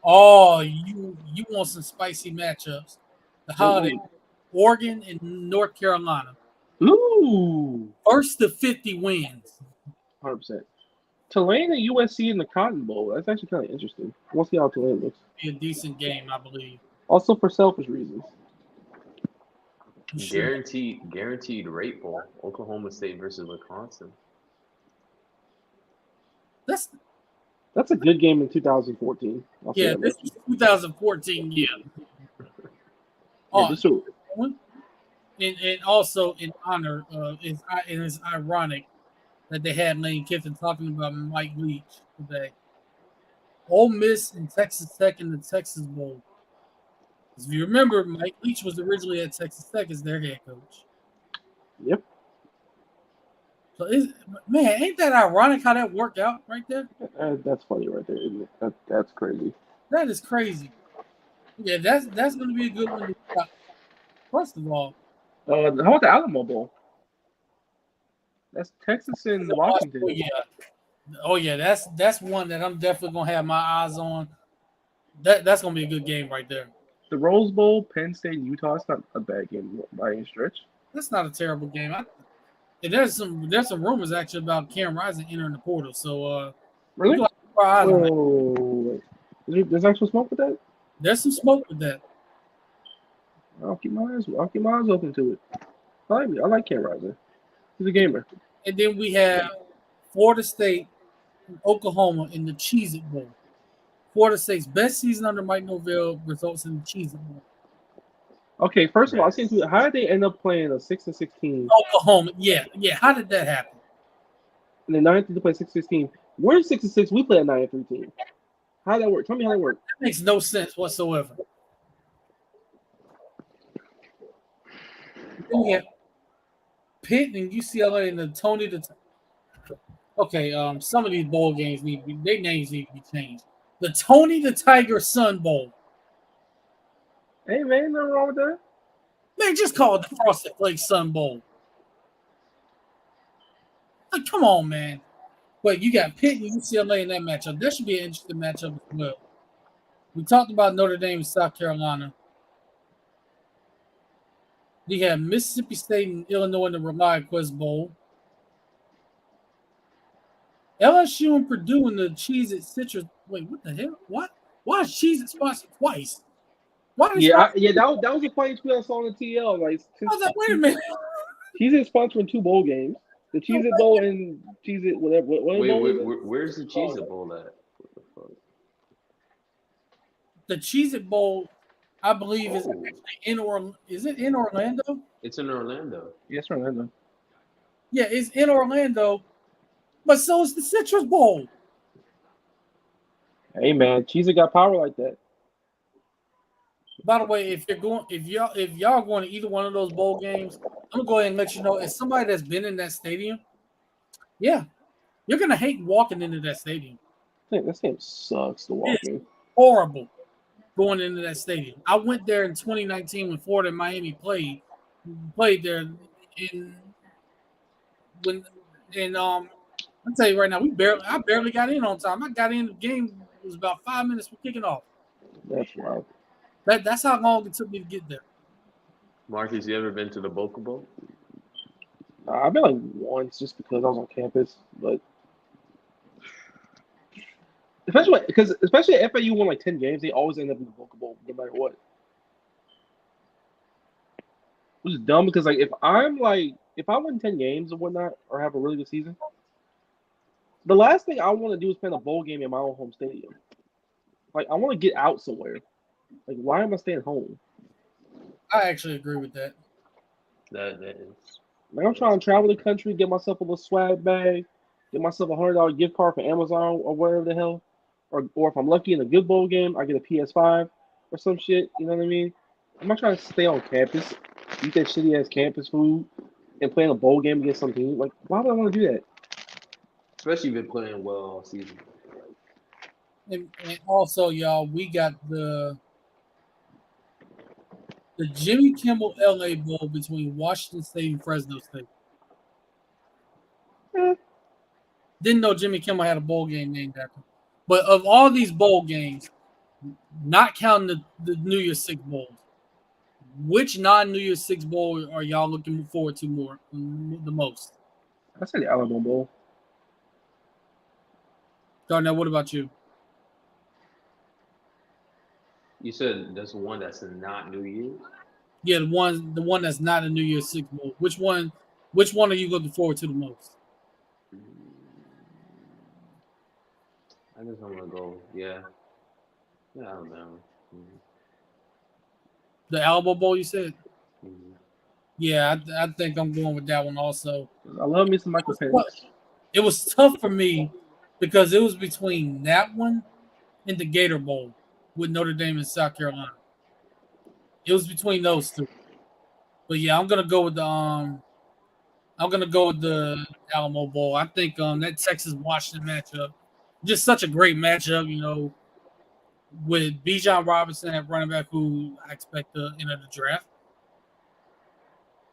Oh, you want some spicy matchups? The holiday, Oregon and North Carolina. Ooh, First to 50 wins. 100%. Tulane and USC in the Cotton Bowl. That's actually kind of interesting. We'll see how Tulane looks. Be a decent game, I believe. Also for selfish reasons. Guaranteed rate bowl. Oklahoma State versus Wisconsin. That's a good game in 2014. yeah. This is 2014. Yeah. Yeah, this is and also in honor, it's ironic that they had Lane Kiffin talking about Mike Leach today. Ole Miss and Texas Tech in the Texas Bowl. If you remember, Mike Leach was originally at Texas Tech as their head coach. Yep. So, man, ain't that ironic how that worked out right there? That's funny right there, isn't it? That's crazy. That is crazy. Yeah, that's going to be a good one to watch. First of all, how about the Alamo Bowl? That's Texas and Washington. Oh yeah, that's one that I'm definitely gonna have my eyes on. That's gonna be a good game right there. The Rose Bowl, Penn State, Utah. It's not a bad game by any stretch. That's not a terrible game. And there's some rumors actually about Cam Rising entering the portal. So really, whoa, there's actual smoke with that. There's some smoke with that. I'll keep my eyes open to it. I like Cam Rising. He's a gamer. And then we have Florida State and Oklahoma in the Cheez-It Bowl. Florida State's best season under Mike Norvell results in the Cheez-It Bowl. Okay, first of all, how did they end up playing a 6-16? Oklahoma, yeah. How did that happen? And then 9 to play 6-16. We're 6-6. We play a 9-3 team. How did that work? Tell me how that worked. That makes no sense whatsoever. Then we have Pitt and UCLA and the Tony the. Okay, some of these bowl games their names need to be changed. The Tony the Tiger Sun Bowl. Hey man, nothing wrong with that. Man, just call it the Frosted Flakes Sun Bowl. Like, come on, man. But you got Pitt and UCLA in that matchup. That should be an interesting matchup as well. We talked about Notre Dame and South Carolina. We have Mississippi State and Illinois in the Rely Quest Bowl. LSU and Purdue in the Cheez-It Citrus. Wait, what the hell? What? Why is Cheez-It sponsored twice? That was a funny tweet I saw on the TL. Like, wait a minute. Cheez-It sponsoring 2 bowl games. The Cheez-It Bowl and Cheez-It whatever. Where's the Cheez-It Bowl at? The Cheez-It Bowl, I believe, is in Orlando. Is it in Orlando? It's in Orlando. Yes, Orlando. Yeah, it's in Orlando, but so is the Citrus Bowl. Hey man, Cheez-It got power like that. By the way, if y'all going to either one of those bowl games, I'm gonna go ahead and let you know. As somebody that's been in that stadium, yeah, you're gonna hate walking into that stadium. That stadium sucks to walk in. Horrible going into that stadium. I went there in 2019 when Florida and Miami played there. I'll tell you right now, I barely got in on time. I got in, the game was about 5 minutes from kicking off. That's right. That's how long it took me to get there. Marcus, you ever been to the Boca Bowl? I've been like once just because I was on campus, but especially if FAU won like 10 games, they always end up in the Boca Bowl no matter what. Which is dumb because like if I win 10 games or whatnot or have a really good season, the last thing I want to do is play in a bowl game in my own home stadium. Like I want to get out somewhere. Like why am I staying home? I actually agree with that. That is. Like I'm trying to travel the country, get myself a little swag bag, get myself $100 gift card for Amazon or whatever the hell, or if I'm lucky in a good bowl game, I get a PS5 or some shit. You know what I mean? I'm not trying to stay on campus, eat that shitty ass campus food, and play in a bowl game against some team. Like why would I want to do that? Especially if you're playing well all season. And also, y'all, we got the Jimmy Kimmel LA Bowl between Washington State and Fresno State. Didn't know Jimmy Kimmel had a bowl game named after him. But of all these bowl games, not counting the New Year's Six bowls, which non-New Year's Six bowl are y'all looking forward to the most? I say the Alamo Bowl. Darnell, what about you? You said there's one that's not New Year's? Yeah, the one that's not a New Year's Six bowl. Which one are you looking forward to the most? I guess I'm gonna go. Yeah. Yeah, I don't know. The Alamo Bowl, you said? Mm-hmm. Yeah, I think I'm going with that one also. I love me some Michael Penix. It was tough for me because it was between that one and the Gator Bowl with Notre Dame and South Carolina. It was between those two. But yeah, I'm gonna go with the Alamo Bowl. I think that Texas Washington matchup, just such a great matchup, with Bijan Robinson at running back, who I expect to enter the draft.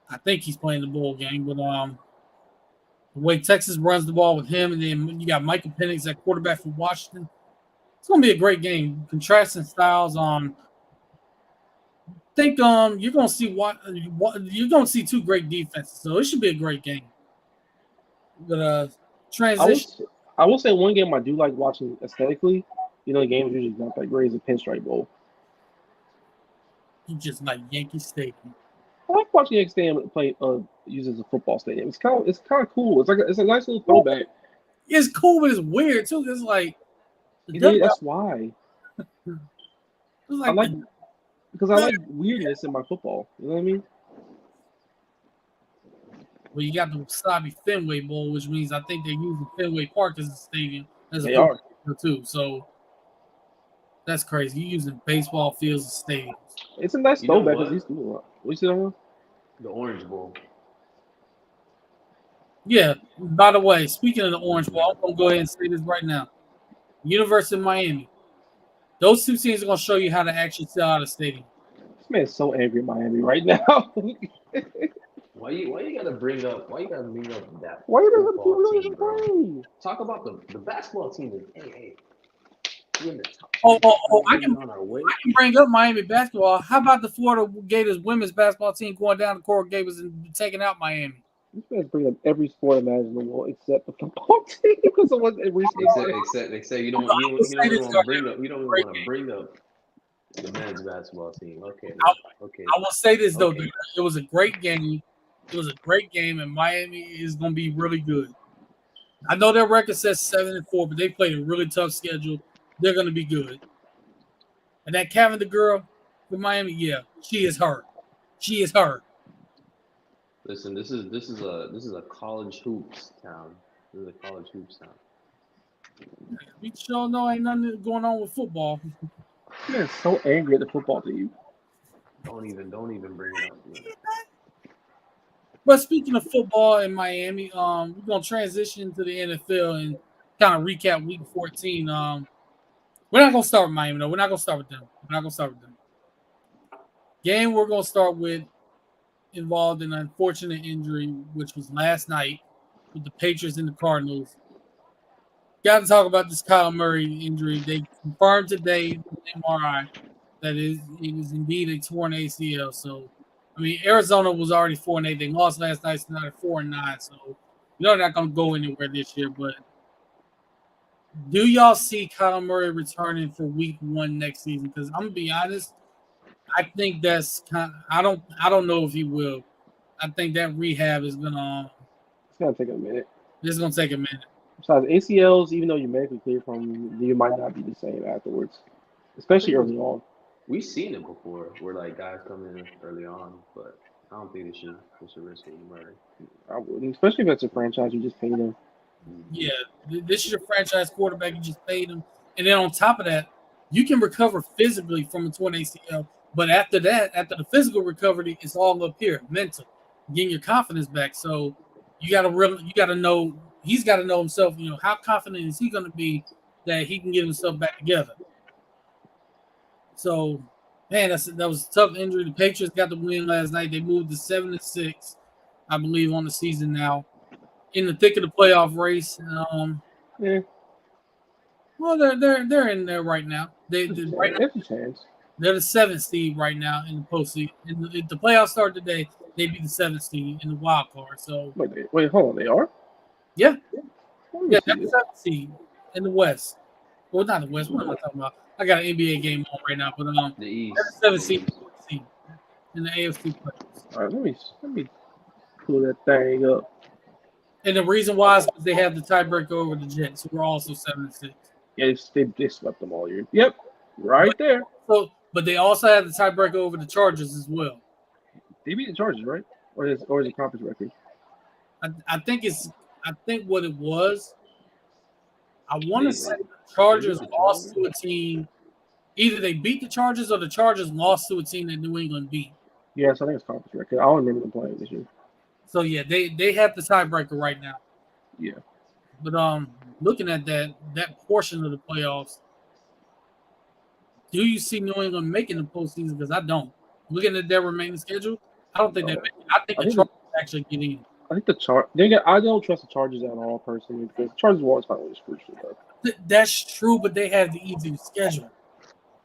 I think he's playing the bowl game, but the way Texas runs the ball with him, and then you got Michael Penix at quarterback for Washington, it's gonna be a great game. Contrasting styles. Think you're gonna see what you're gonna see two great defenses, so it should be a great game. But I transition, was I will say one game I do like watching aesthetically. The game's usually not that great. Is a Pinstripe Bowl. you just like Yankee Stadium. I like watching X Stadium play use as a football stadium. It's kind of cool. It's a nice little throwback. It's cool, but it's weird too. It's like That's why it's I like like because I like weirdness in my football. You know what I mean? well, you got the Wasabi Fenway Bowl, which means I think they're using Fenway Park as a stadium as a They are. football too. So that's crazy. You're using baseball fields as stadiums. It's a nice You know throwback what? because he's doing a lot. What you said, The Orange Bowl. Yeah. By the way, speaking of the Orange Bowl, I'm gonna go ahead and say this right now. University of Miami. Those two teams are gonna show you how to actually sell out a stadium. This man's so angry at Miami right now. Why you gotta bring up that Why are you football people team, even bro? playing? Talk about the basketball team is hey. We're in the top. I can on our way. I can bring up Miami basketball. How about the Florida Gators women's basketball team going down to Coral Gables and taking out Miami? This man's bringing up every sport imaginable except the football team because of what every Except you don't I will even say want this, to bring up the men's basketball team. Okay. I will say this though, Okay. dude. It was a great game. It was a great game, and Miami is going to be really good. I know their record says 7-4, but they played a really tough schedule. They're going to be good. And that Kevin, the girl from Miami, yeah, she is her. She is her. Listen, this is a college hoops town. This is a college hoops town. We sure know ain't nothing going on with football. This man's so angry at the football team. Don't even bring it up. Man. But speaking of football in Miami, we're gonna transition to the NFL and kind of recap Week 14. We're not gonna start with Miami though. We're not gonna start with them. Game we're gonna start with involved in an unfortunate injury, which was last night with the Patriots and the Cardinals. Got to talk about this Kyle Murray injury. They confirmed today with MRI that it is indeed a torn ACL. So, I mean, Arizona was already 4-8. They lost last night, so now they're 4-9. So, they're not going to go anywhere this year. But do y'all see Kyle Murray returning for Week 1 next season? Because I'm gonna be honest, I think that's kind. I don't know if he will. I think that rehab is gonna. It's gonna take a minute. It's gonna take a minute. Besides ACLs, even though you're medically clear from them, you might not be the same afterwards, especially early on. We've seen it before, where like guys come in early on, but I don't think they should risk it with Murray. I wouldn't, especially if it's a franchise you just paid them. Yeah, this is your franchise quarterback. You just paid him, and then on top of that, you can recover physically from a torn ACL. But after that, after the physical recovery, it's all up here, mental, getting your confidence back. So you got to know. He's got to know himself. How confident is he going to be that he can get himself back together? So, man, that was a tough injury. The Patriots got the win last night. They moved to 7-6, I believe, on the season now. In the thick of the playoff race. Yeah. Well, they're in there right now. There's a chance. They're the 7th seed right now in the postseason. If the playoffs start today, they'd be the 7th seed in the wild card. So wait, hold on, they are? Yeah, they're the 7th seed in the West. Well, not the West. What am I talking about? I got an NBA game on right now, but the East. They're the 7th seed in the AFC playoffs. All right, let me pull that thing up. And the reason why is because they have the tiebreaker over the Jets, who are also 7-6. Yeah, they swept them all year. Yep, right there. So, but they also had the tiebreaker over the Chargers as well. They beat the Chargers, right? Or is it conference record? I think what it was. I want to They say the they beat Chargers the lost Chargers. to a team. Either they beat the Chargers or the Chargers lost to a team that New England beat. Yes, I think it's conference record. I don't remember them playing this year. So yeah, they have the tiebreaker right now. Yeah. But looking at that portion of the playoffs, do you see New England making the postseason? Because I don't. Looking at their remaining schedule, I don't think they No. make it. I think the Chargers actually get in. I think I don't trust the Chargers at all personally because the Chargers will always find a way to screw shit up. That's true, but they have the easiest schedule.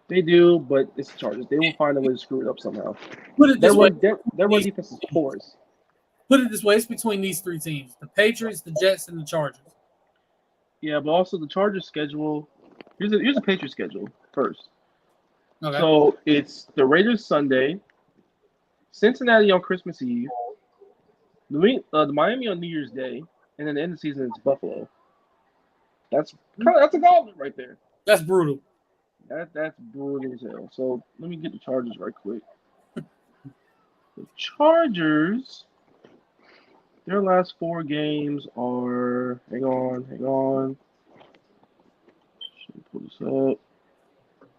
They do, but it's the Chargers. They will find a way to screw it up somehow. Put it this way. Their run defense is porous. Put it this way: it's between these three teams: the Patriots, the Jets, and the Chargers. Yeah, but also the Chargers schedule. Here's a Patriots schedule first. Okay. So it's the Raiders Sunday, Cincinnati on Christmas Eve, the Miami on New Year's Day, and then the end of the season it's Buffalo. That's a gauntlet right there. That's brutal. That's brutal as hell. So let me get the Chargers right quick. The Chargers, their last 4 games are. Hang on. Let me pull this up.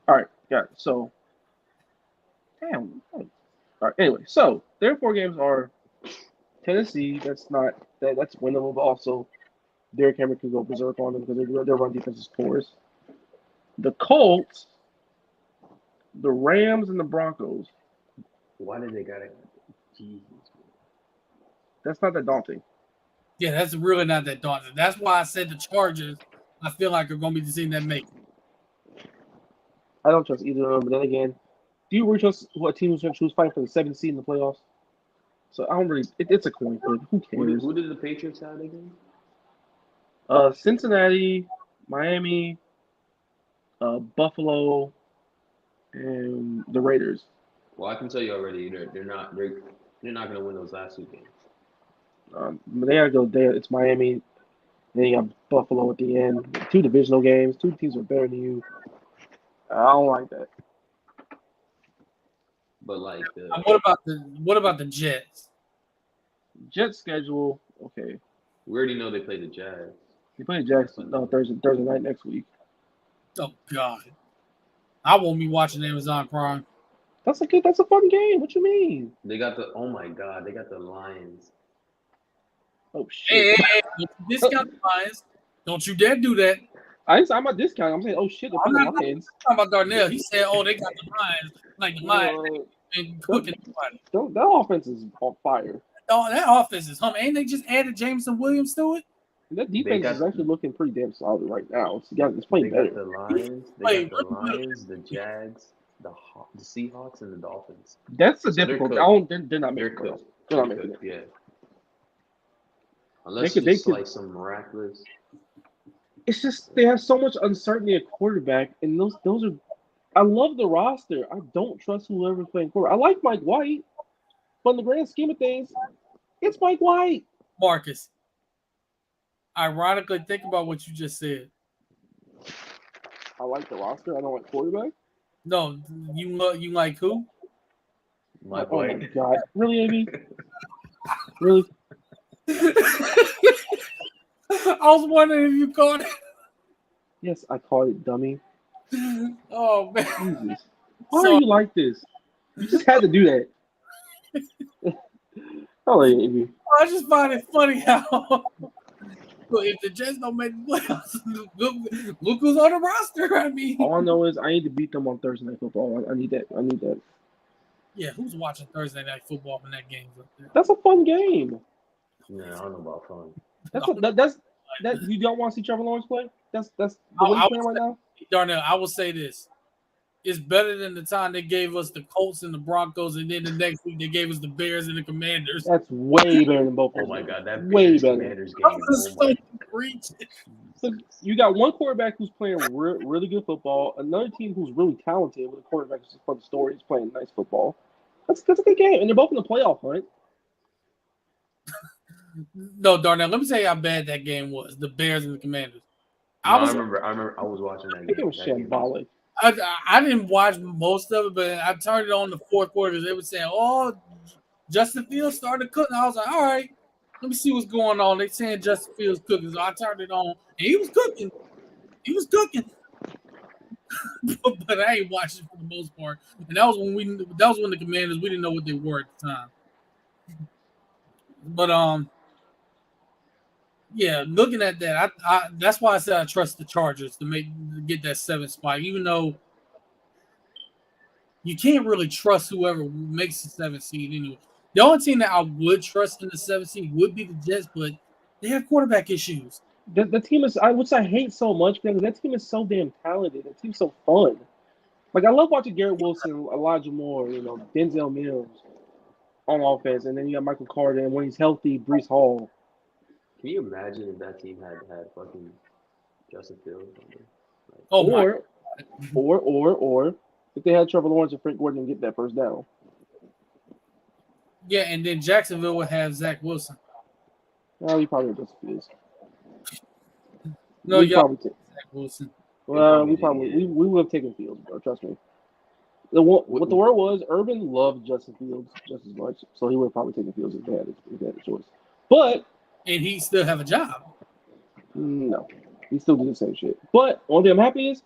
All right, got it. So, damn. All right. Anyway, so their 4 games are Tennessee. That's winnable, but also Derrick Henry can go berserk on them because their run defense is porous. The Colts, the Rams, and the Broncos. Why did they got it? Jesus. That's not that daunting. Yeah, that's really not that daunting. That's why I said the Chargers, I feel like are going to be the team that make it. I don't trust either of them, but then again, do you really trust what team was going to choose fighting for the 7th seed in the playoffs? So I don't really. It's a coin flip. Who cares? Who did the Patriots have again? Cincinnati, Miami, Buffalo, and the Raiders. Well, I can tell you already, they're not going to win those last 2 games. They gotta go there. It's Miami. Then you got Buffalo at the end. 2 divisional games. 2 teams are better than you. I don't like that. But like, what about the Jets? Jets schedule. Okay, we already know they play the Jags. they play the Jags Thursday night next week. Oh God, I won't be watching Amazon Prime. That's a fun game. What you mean? They got oh my God, they got the Lions. Oh shit! Hey, discount the Lions. Don't you dare do that. I'm not discounting. I'm saying, oh shit, I'm not Lions. talking about Darnell. He said, "Oh, they got the Lions." Like the Lions been cooking. That offense is on fire. Oh, that offense is humming. Ain't they just added Jameson Williams to it? That defense is actually looking pretty damn solid right now. It's playing better. The Lions, the Jags, the Seahawks, and the Dolphins. That's the difficult. They're not making it. They're not making it. Yeah. Unless they could like some miraculous. It's just they have so much uncertainty at quarterback, and those are. I love the roster. I don't trust whoever's playing quarterback. I like Mike White, but in the grand scheme of things, it's Mike White. Marcus, ironically, think about what you just said. I like the roster. I don't like quarterback. No, you like who? Mike Oh White. my God! Really, Amy? Really? I was wondering if you caught it. Yes, I called it, dummy. Oh man! Jesus. Why are you like this? You just had to do that. Oh, Amy. I just find it funny how if the Jets don't make the playoffs, look who's on the roster. I mean, all I know is I need to beat them on Thursday Night Football. I need that. Yeah, who's watching Thursday Night Football when that game's up there? That's a fun game. Yeah, I don't know about fun. You don't want to see Trevor Lawrence play? That's the way he's playing right now. Darnell, I will say this. It's better than the time they gave us the Colts and the Broncos, and then the next week they gave us the Bears and the Commanders. That's way better than both of them. Oh my God, that way better. Commanders game. So you got one quarterback who's playing really good football, another team who's really talented with a quarterback who's for the story is playing nice football. That's a good game, and they're both in the playoff hunt. No, Darnell, let me tell you how bad that game was. The Bears and the Commanders. No, I remember. I was watching that I think it game. was That game shambolic. I didn't watch most of it, but I turned it on the fourth quarter. They were saying, "Oh, Justin Fields started cooking." I was like, "All right, let me see what's going on." They saying Justin Fields cooking, so I turned it on, and he was cooking. He was cooking, but I ain't watching for the most part. And that was when the Commanders, we didn't know what they were at the time. But yeah, looking at that, I that's why I said I trust the Chargers to get that 7th spot, even though you can't really trust whoever makes the 7th seed anyway. The only team that I would trust in the 7th seed would be the Jets, but they have quarterback issues. The team is, which I hate so much because that team is so damn talented. That team's so fun. Like, I love watching Garrett Wilson, Elijah Moore, Denzel Mills on offense, and then you got Michael Carter, and when he's healthy, Brees Hall. Can you imagine if that team had fucking Justin Fields? Like, or if they had Trevor Lawrence and Frank Gordon and get that first down. Yeah, and then Jacksonville would have Zach Wilson. Well, we probably have Justin Fields. No, y'all probably take Zach Wilson. Well, we would have taken Fields, bro. Trust me. What the word was, Urban loved Justin Fields just as much, so he would have probably taken Fields if they had a choice. And he still have a job. No, he still do the same shit. But one thing I'm happy is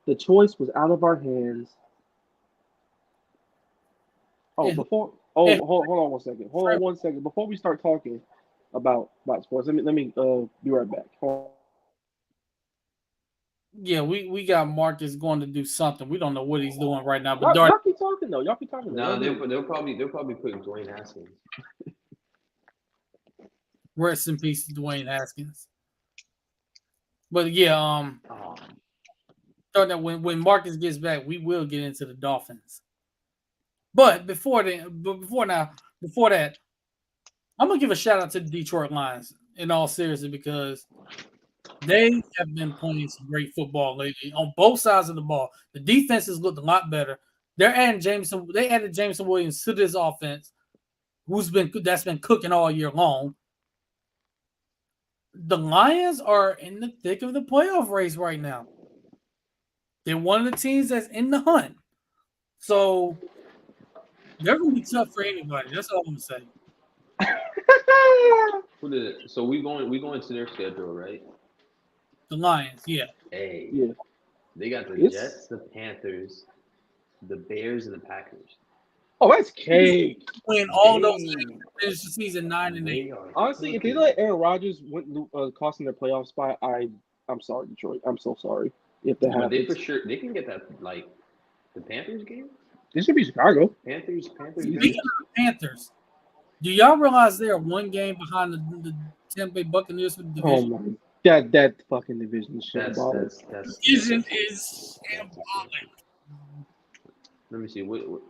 the choice was out of our hands. Hold on one second. Hold on 1 second. Before we start talking about sports, let me be right back. Hold on. Yeah, we got Marcus going to do something. We don't know what he's doing right now. But y'all keep talking though. Y'all keep talking. No, they'll probably put Dwayne Haskins. Rest in peace to Dwayne Haskins. But yeah, that when Marcus gets back, we will get into the Dolphins. But before that, I'm gonna give a shout out to the Detroit Lions in all seriousness because they have been playing some great football lately on both sides of the ball. The defense has looked a lot better. They added Jameson Williams to this offense, that's been cooking all year long. The Lions are in the thick of the playoff race right now. They're one of the teams that's in the hunt. So they're going to be tough for anybody. That's all I'm going to say. So we going to their schedule, right? The Lions, yeah. Hey, yeah. They got the Jets, the Panthers, the Bears, and the Packers. Oh, that's cake. Win all those finish the season 9-8. Honestly, if they let Aaron Rodgers cost them their playoff spot, I'm sorry, Detroit. I'm so sorry. If that happens, they for sure they can get that the Panthers game. This should be Chicago. Panthers. Panthers. Do y'all realize they are one game behind the Tampa Bay Buccaneers for the division? Oh my, that fucking division is shambolic. Division is shambolic. Let me see what.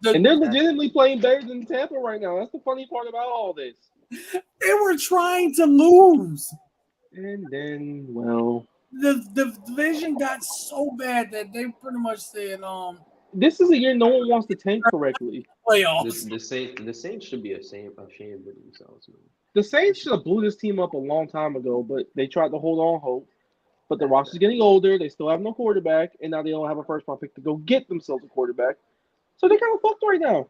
And they're legitimately playing better than Tampa right now. That's the funny part about all this. They were trying to lose. And then, well, the division got so bad that they pretty much said, this is a year no one wants to tank correctly. Playoffs. The Saints should be ashamed of themselves. Man. The Saints should have blew this team up a long time ago, but they tried to hold on hope. But the roster's getting older. They still have no quarterback, and now they don't have a first-round pick to go get themselves a quarterback. So they're kind of fucked right now.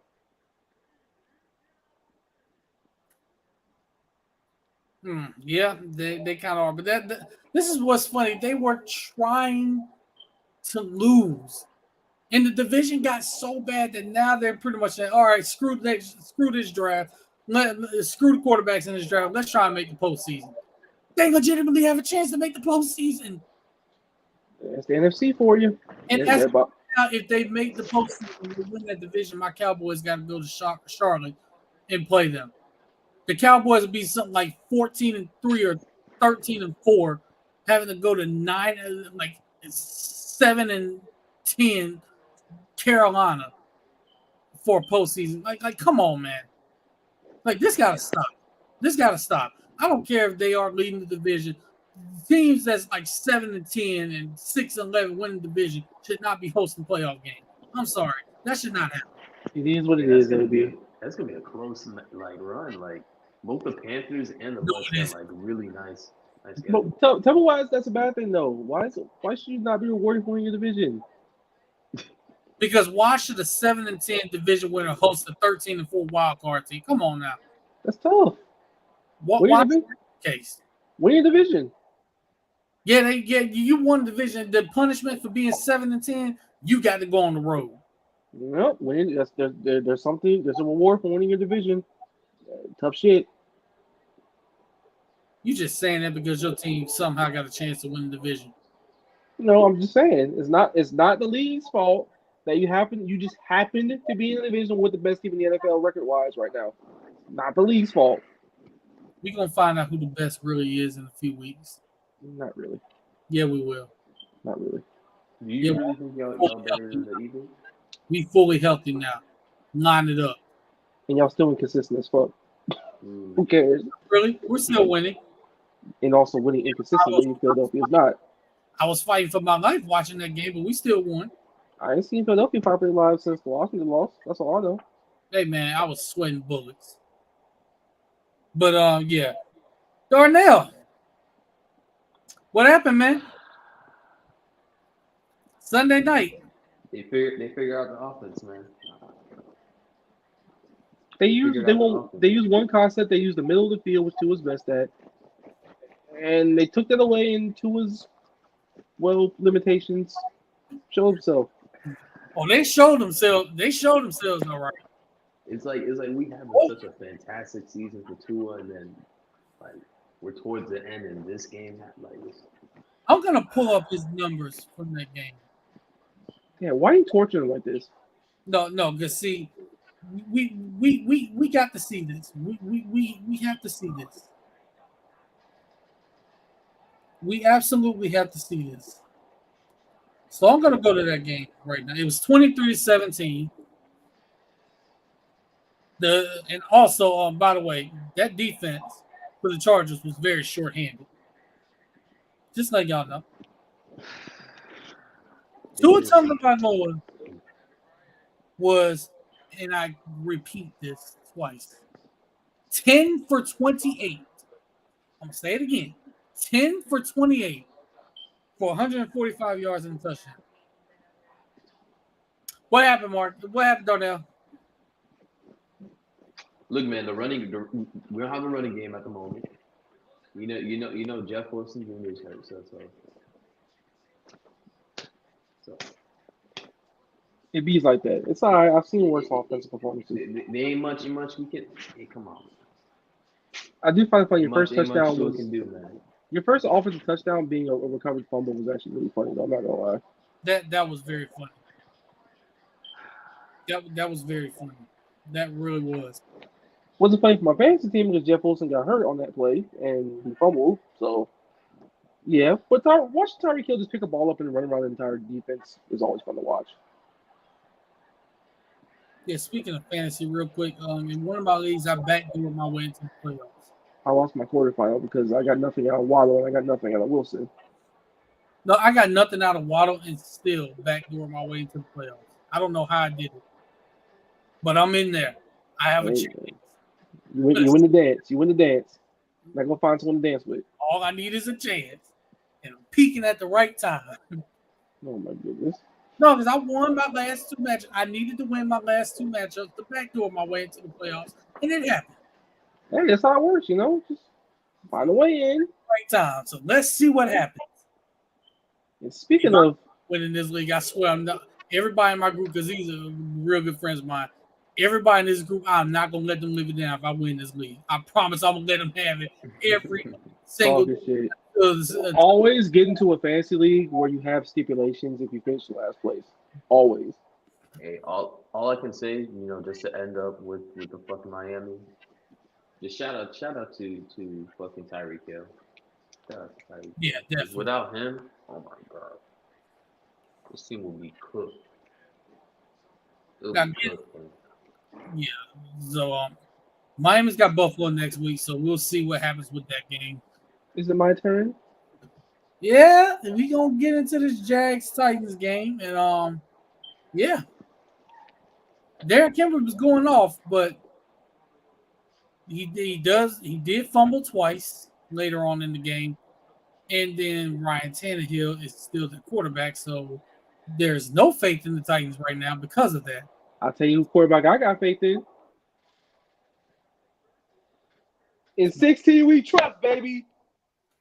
Yeah, they kind of are. But this is what's funny. They were trying to lose. And the division got so bad that now they're pretty much saying, all right, screw this draft. Screw the quarterbacks in this draft. Let's try and make the postseason. They legitimately have a chance to make the postseason. That's the NFC for you. And if they make the postseason and win that division, my Cowboys got to go to Charlotte and play them. The Cowboys would be something like 14-3 or 13-4, having to go to 7-10 Carolina for a postseason. Like, come on, man. Like, this gotta stop. I don't care if they are leading the division. Teams that's like 7-10 and 6-11 winning the division should not be hosting playoff games. I'm sorry, that should not happen. It is what it is. That's gonna be a close run. Like both the Panthers and the Bucks are really nice Nice guy. But tell me why that's a bad thing though. Why should you not be rewarded for winning your division? Because why should a 7-10 division winner host a 13-4 wild card team? Come on now. That's tough. Why Win your is that division. the case? Win your division. Yeah, you won the division. The punishment for being 7-10, you got to go on the road. No, win. There's something. There's a reward for winning your division. Tough shit. You just saying that because your team somehow got a chance to win the division. No, I'm just saying it's not the league's fault that you just happened to be in the division with the best team in the NFL record wise right now. Not the league's fault. We're gonna find out who the best really is in a few weeks. Not really. Yeah, we will. Not really. Do you really think y'all better than the Eagles? We fully healthy now. Line it up. And y'all still inconsistent as fuck. Who cares? Really? We're still winning. And also winning inconsistently, Philadelphia is not. I was fighting for my life watching that game, but we still won. I ain't seen Philadelphia properly live since the Washington loss. That's all I know. Hey man, I was sweating bullets. But yeah. Darnell. What happened, man? Sunday night. They figure out the offense, man. They use one concept. They use the middle of the field, which Tua's best at, and they took that away. And Tua's limitations showed himself. Oh, they showed themselves. They showed themselves all right. It's like we having such a fantastic season for Tua, and then like we're towards the end in this game. Like I'm gonna pull up his numbers from that game. Yeah, why are you torturing him like this? No, because see, we got to see this. We have to see this. We absolutely have to see this. So I'm gonna go to that game right now. It was 23-17. And also, by the way, that defense for the Chargers was very short-handed. Just let y'all know. Tua Tagovailoa was, and I repeat this twice, 10 for 28. I'm gonna say it again. 10 for 28 for 145 yards and a touchdown. What happened, Mark? What happened, Darnell? Look, man, we don't have a running game at the moment. You know, Jeff Wilson Jr. is hurt, so. It be like that. It's all right. I've seen worse offensive performances. There ain't much we can. Hey, come on. I do find your first touchdown was. Can do, man. Your first offensive touchdown being a recovered fumble was actually really funny, though. I'm not gonna lie. That was very funny. That was very funny. That really was. Wasn't funny for my fantasy team because Jeff Wilson got hurt on that play and he fumbled. So, yeah. But watching Tyreek Hill just pick a ball up and run around the entire defense is always fun to watch. Yeah, speaking of fantasy, real quick, in one of my leagues, I backdoored my way into the playoffs. I lost my quarterfinal because I got nothing out of Waddle and I got nothing out of Wilson. No, I got nothing out of Waddle and still backdoored my way into the playoffs. I don't know how I did it, but I'm in there. I have a chance. You win the dance. You win the dance. Not gonna find someone to dance with. All I need is a chance, and I'm peaking at the right time. Oh my goodness. No, because I won my last two matches. I needed to win my last two matchups to backdoor my way into the playoffs, and it happened. Hey, that's how it works, you know. Just find a way in. Right time. So let's see what happens. And speaking of winning this league, I swear I'm not. Everybody in my group, because these are real good friends of mine. Everybody in this group, I'm not gonna let them live it down if I win this league. I promise I'm gonna let them have it every single shit. Always get into a fantasy league where you have stipulations if you finish last place. Always. Hey, all I can say, just to end up with the fucking Miami. Just shout out to fucking Tyreek Hill. Yeah, definitely. Without him, oh my god, this team will be cooked. Yeah. So Miami's got Buffalo next week, so we'll see what happens with that game. Is it my turn? Yeah, we gonna get into this Jags Titans game, and yeah, Derrick Henry was going off, but he did fumble twice later on in the game. And then Ryan Tannehill is still the quarterback, so there's no faith in the Titans right now because of that. I'll tell you who quarterback I got faith in. In 16 we trust, baby.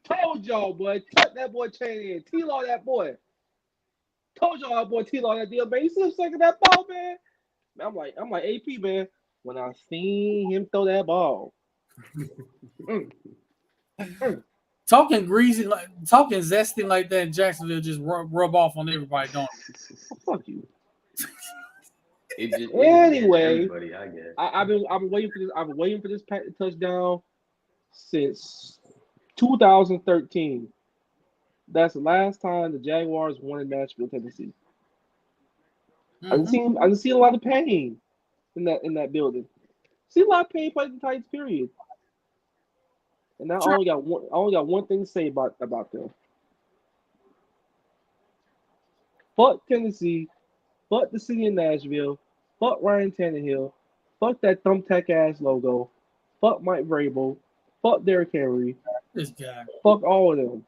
Told y'all, boy. Tuck that boy chain in. T-Law that boy. Told y'all that boy T-Law that deal, man. You see him sucking that ball, man? I'm like AP, man. When I seen him throw that ball. Talking greasy, talking zesty like that in Jacksonville just rub off on everybody, don't it? Oh, fuck you. Anyway, I guess. I've been waiting for this. I've been waiting for this touchdown since 2013. That's the last time the Jaguars won in Nashville, Tennessee. I didn't see a lot of pain in that building. See a lot of pain playing the Titans, period. And now I only got one thing to say about them. Fuck Tennessee, fuck the city of Nashville, fuck Ryan Tannehill, fuck that thumbtack ass logo, fuck Mike Vrabel, fuck Derrick Henry, this guy, fuck all of them,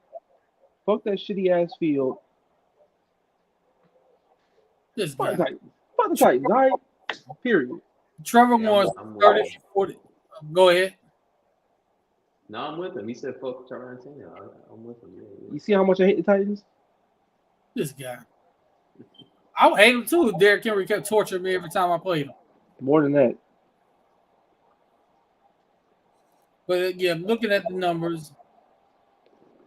fuck that shitty ass field. This guy, fuck the Titans, all right? Period. Trevor Lawrence, 30, 40. Go ahead. No, I'm with him. He said fuck Ryan Tannehill. I'm with him. Yeah. You see how much I hate the Titans? This guy. I would hate him too if Derrick Henry kept torturing me every time I played him. More than that. But yeah, looking at the numbers.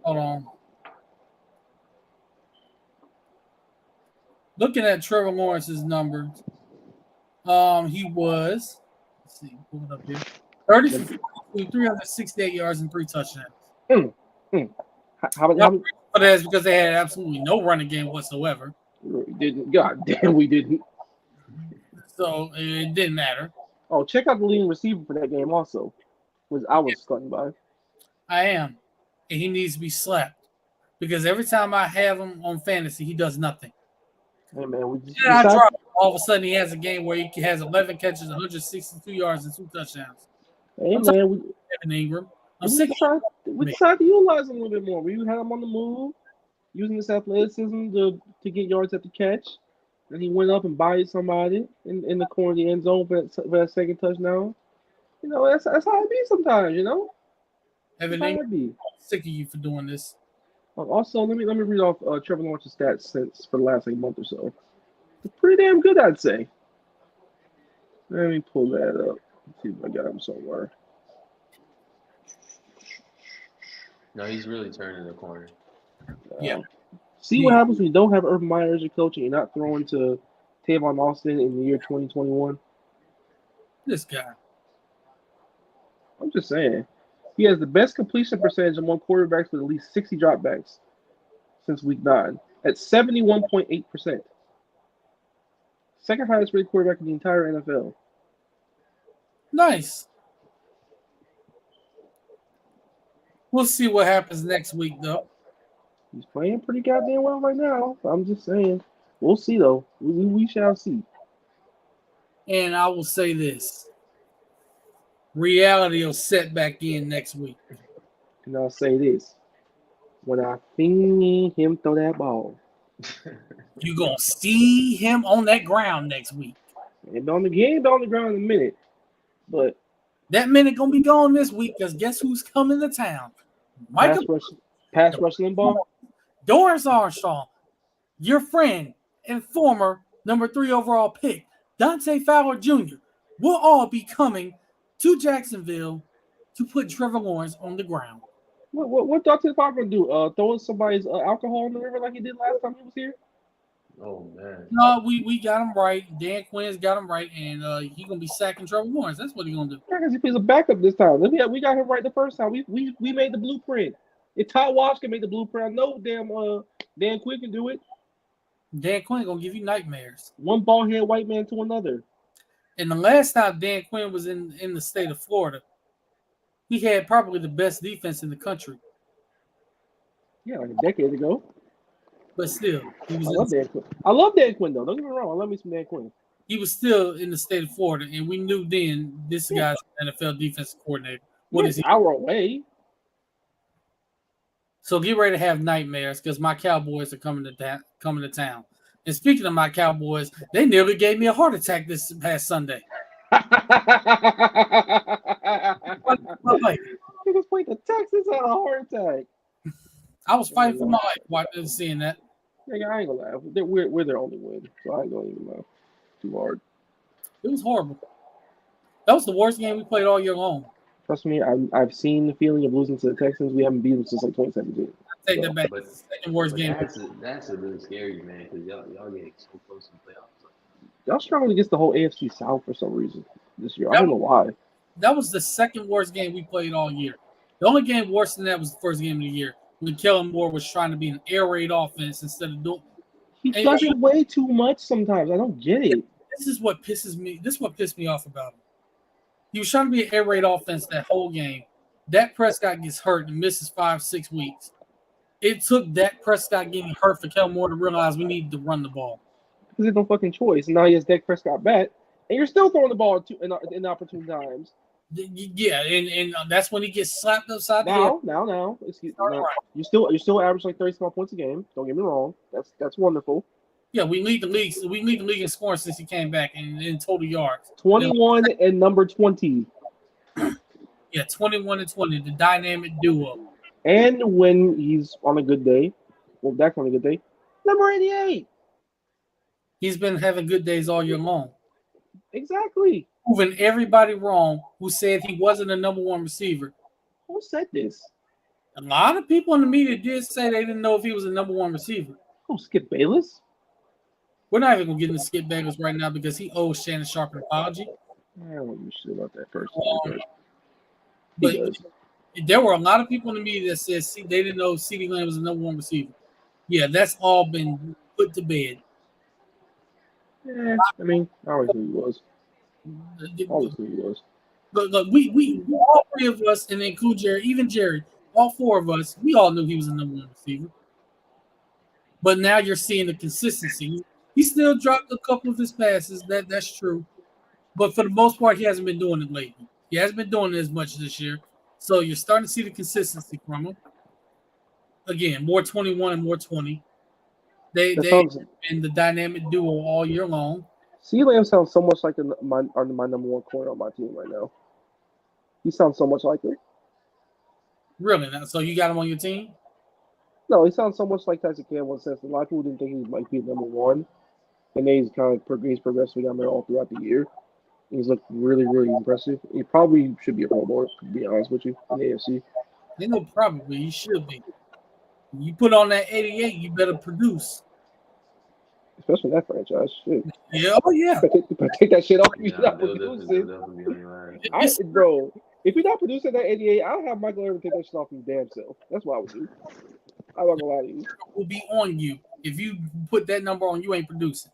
Hold on. Looking at Trevor Lawrence's numbers. He was, let's see, pull it up here. 30 for 368 yards and 3 touchdowns. How but that's because they had absolutely no running game whatsoever. Didn't. God damn, we didn't. So it didn't matter. Oh, check out the leading receiver for that game also. I was stunned by. I am. And he needs to be slapped. Because every time I have him on fantasy, he does nothing. Hey, man, all of a sudden he has a game where he has 11 catches, 162 yards, and 2 touchdowns. Hey, man. Evan Ingram. We decided to utilize him a little bit more. We had him on the move, using his athleticism to get yards at the catch. And he went up and bodied somebody in the corner of the end zone for that second touchdown. You know, that's how it be sometimes, you know? Evan Ingram, I'm sick of you for doing this. Also, let me read off Trevor Lawrence's stats for the last month or so. It's pretty damn good, I'd say. Let me pull that up. Let's see if I got him somewhere. No, he's really turning the corner. Yeah. See what happens when you don't have Urban Meyer as your coach and you're not throwing to Tavon Austin in the year 2021? This guy. I'm just saying. He has the best completion percentage among quarterbacks with at least 60 dropbacks since week 9 at 71.8%. Second highest rated quarterback in the entire NFL. Nice. We'll see what happens next week, though. He's playing pretty goddamn well right now. I'm just saying. We'll see, though. We shall see. And I will say this. Reality will set back in next week. And I'll say this. When I see him throw that ball. You're going to see him on that ground next week. He ain't on the ground in a minute. But that minute going to be gone this week because guess who's coming to town? Pass rushing ball. Dorrance Armstrong, your friend and former number 3 overall pick, Dante Fowler Jr., will all be coming to Jacksonville to put Trevor Lawrence on the ground. What Dante Fowler do? Throw somebody's alcohol in the river like he did last time he was here? Oh, man. No, we got him right. Dan Quinn's got him right, and he's going to be sacking Trevor Lawrence. That's what he's going to do. Yeah, because he plays a backup this time. We got him right the first time. We made the blueprint. If Todd Walsh can make the blueprint, I know damn Dan Quinn can do it. Dan Quinn going to give you nightmares. One bald head white man to another. And the last time Dan Quinn was in the state of Florida, he had probably the best defense in the country. Yeah, like a decade ago. But still, he was. I love Dan Quinn, though. Don't get me wrong. I love me some Dan Quinn. He was still in the state of Florida, and we knew then this guy's an NFL defensive coordinator. What is he? Our way. So get ready to have nightmares because my Cowboys are coming to town. And speaking of my Cowboys, they nearly gave me a heart attack this past Sunday. Niggas played the Texans had a heart attack. I was fighting for my life watching seeing that. Nigga, I ain't gonna laugh. We're their only win, so I ain't gonna even laugh too hard. It was horrible. That was the worst game we played all year long. Trust me, I've seen the feeling of losing to the Texans. We haven't beaten them since like 2017. I take that back. But, Second worst game. That's a little scary, man, because y'all getting so close to the playoffs. Y'all struggled against the whole AFC South for some reason this year. I don't know why. That was the second worst game we played all year. The only game worse than that was the first game of the year when Kellen Moore was trying to be an air raid offense instead of doing. He does it way too much sometimes. I don't get it. This is what pisses me. This is what pissed me off about him. He was trying to be an air raid offense that whole game. Dak Prescott gets hurt and misses 5-6 weeks. It took Dak Prescott getting hurt for Kellen Moore to realize we needed to run the ball. Because there's no fucking choice. And now he has Dak Prescott back, and you're still throwing the ball in opportune times. Yeah, and that's when he gets slapped upside the head. Now. You still average like 30 small points a game. Don't get me wrong. That's wonderful. Yeah, we lead the league. We lead the league in scoring since he came back in total yards. 21 and number 20. Yeah, 21 and 20, the dynamic duo. And when he's on a good day, well, Dak's on a good day, number 88. He's been having good days all year long. Exactly. Proving everybody wrong who said he wasn't a number one receiver. Who said this? A lot of people in the media did say they didn't know if he was a number one receiver. Oh, Skip Bayless? We're not even going to get into Skip Bayless right now because he owes Shannon Sharp an apology. I don't give a shit about that person. But there were a lot of people in the media that said they didn't know CeeDee Lamb was the number one receiver. Yeah, that's all been put to bed. Yeah, I mean, I always knew he was. Always knew he was. But look, we all three of us, and include Jerry, even Jerry, all four of us, we all knew he was the number one receiver. But now you're seeing the consistency. He still dropped a couple of his passes. That's true. But for the most part, he hasn't been doing it lately. He hasn't been doing it as much this year. So you're starting to see the consistency from him. Again, more 21 and more 20. They've been the dynamic duo all year long. CeeDee Lamb sounds so much like my number one corner on my team right now. He sounds so much like him. Really? So you got him on your team? No, he sounds so much like Tyson Campbell in the sense that a lot of people didn't think he might be number one. And then he's kind of progressively down there all throughout the year. He's looked really, really impressive. He probably should be a Pro Bowler, to be honest with you, in the AFC. Ain't no probably. He should be. You put on that 88, you better produce. Especially that franchise. Shit. Yeah, oh yeah. If I take that shit off, Yeah, you're not producing. Bro, if you're not producing that 88, I'll have Michael Irvin take that shit off his damn self. That's what I would do. I'm not gonna lie to you. Will be on you. If you put that number on, you ain't producing.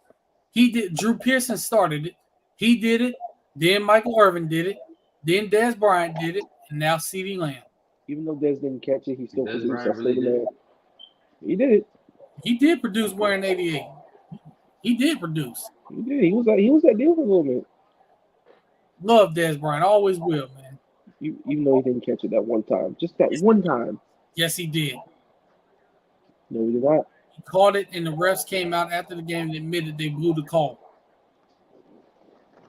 He did. Drew Pearson started it. He did it. Then Michael Irvin did it. Then Dez Bryant did it. And now CeeDee Lamb. Even though Dez didn't catch it, he still produced. Really he did it. He did produce wearing 88. He did produce. He did. He was that deal for a little bit. Love Dez Bryant. Always will, man. Even though he didn't catch it that one time. Just that one time. Yes, he did. No, he did not. He caught it, and the refs came out after the game and admitted they blew the call.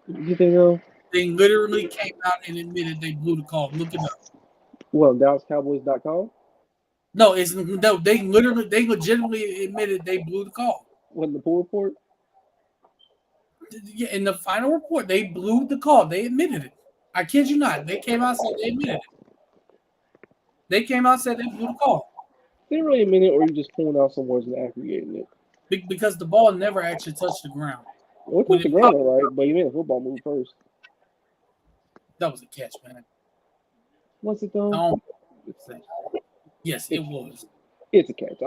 You think so? They literally came out and admitted they blew the call. Look it up. Well, DallasCowboys.com? No, they legitimately admitted they blew the call. What, in the pool report? Yeah, in the final report, they blew the call. They admitted it. I kid you not. They came out and said they admitted it. They came out and said they blew the call. They really admit it, or you just pulling out some words and aggregating it? Because the ball never actually touched the ground. Well, it touched the ground, all right, but you made a football move first. That was a catch, man. Was it though? Yes, it was. It's a catch.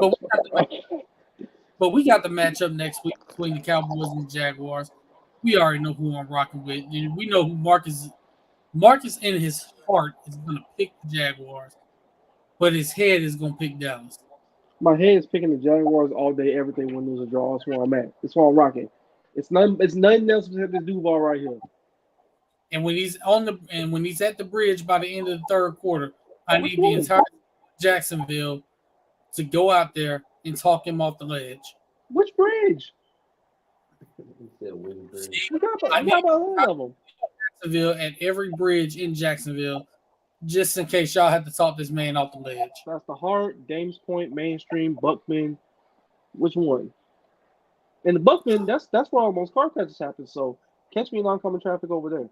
But we got the matchup next week between the Cowboys and the Jaguars. We already know who I'm rocking with. And we know who Marcus in his heart is going to pick the Jaguars, but his head is going to pick Dallas. My head is picking the Jaguars all day, everything, win, lose, or draw. That's where I'm at. That's where I'm rocking. It's nothing else except this Duval right here. And when he's at the bridge by the end of the third quarter, I need the entire Jacksonville to go out there and talk him off the ledge. Which bridge? He said which bridge? We got about all of them. Jacksonville at every bridge in Jacksonville, just in case y'all have to talk this man off the ledge. That's the Hart, Dames Point, Mainstream, Buckman. Which one? And the Buckman, that's where all most car crashes happen. So catch me in oncoming traffic over there.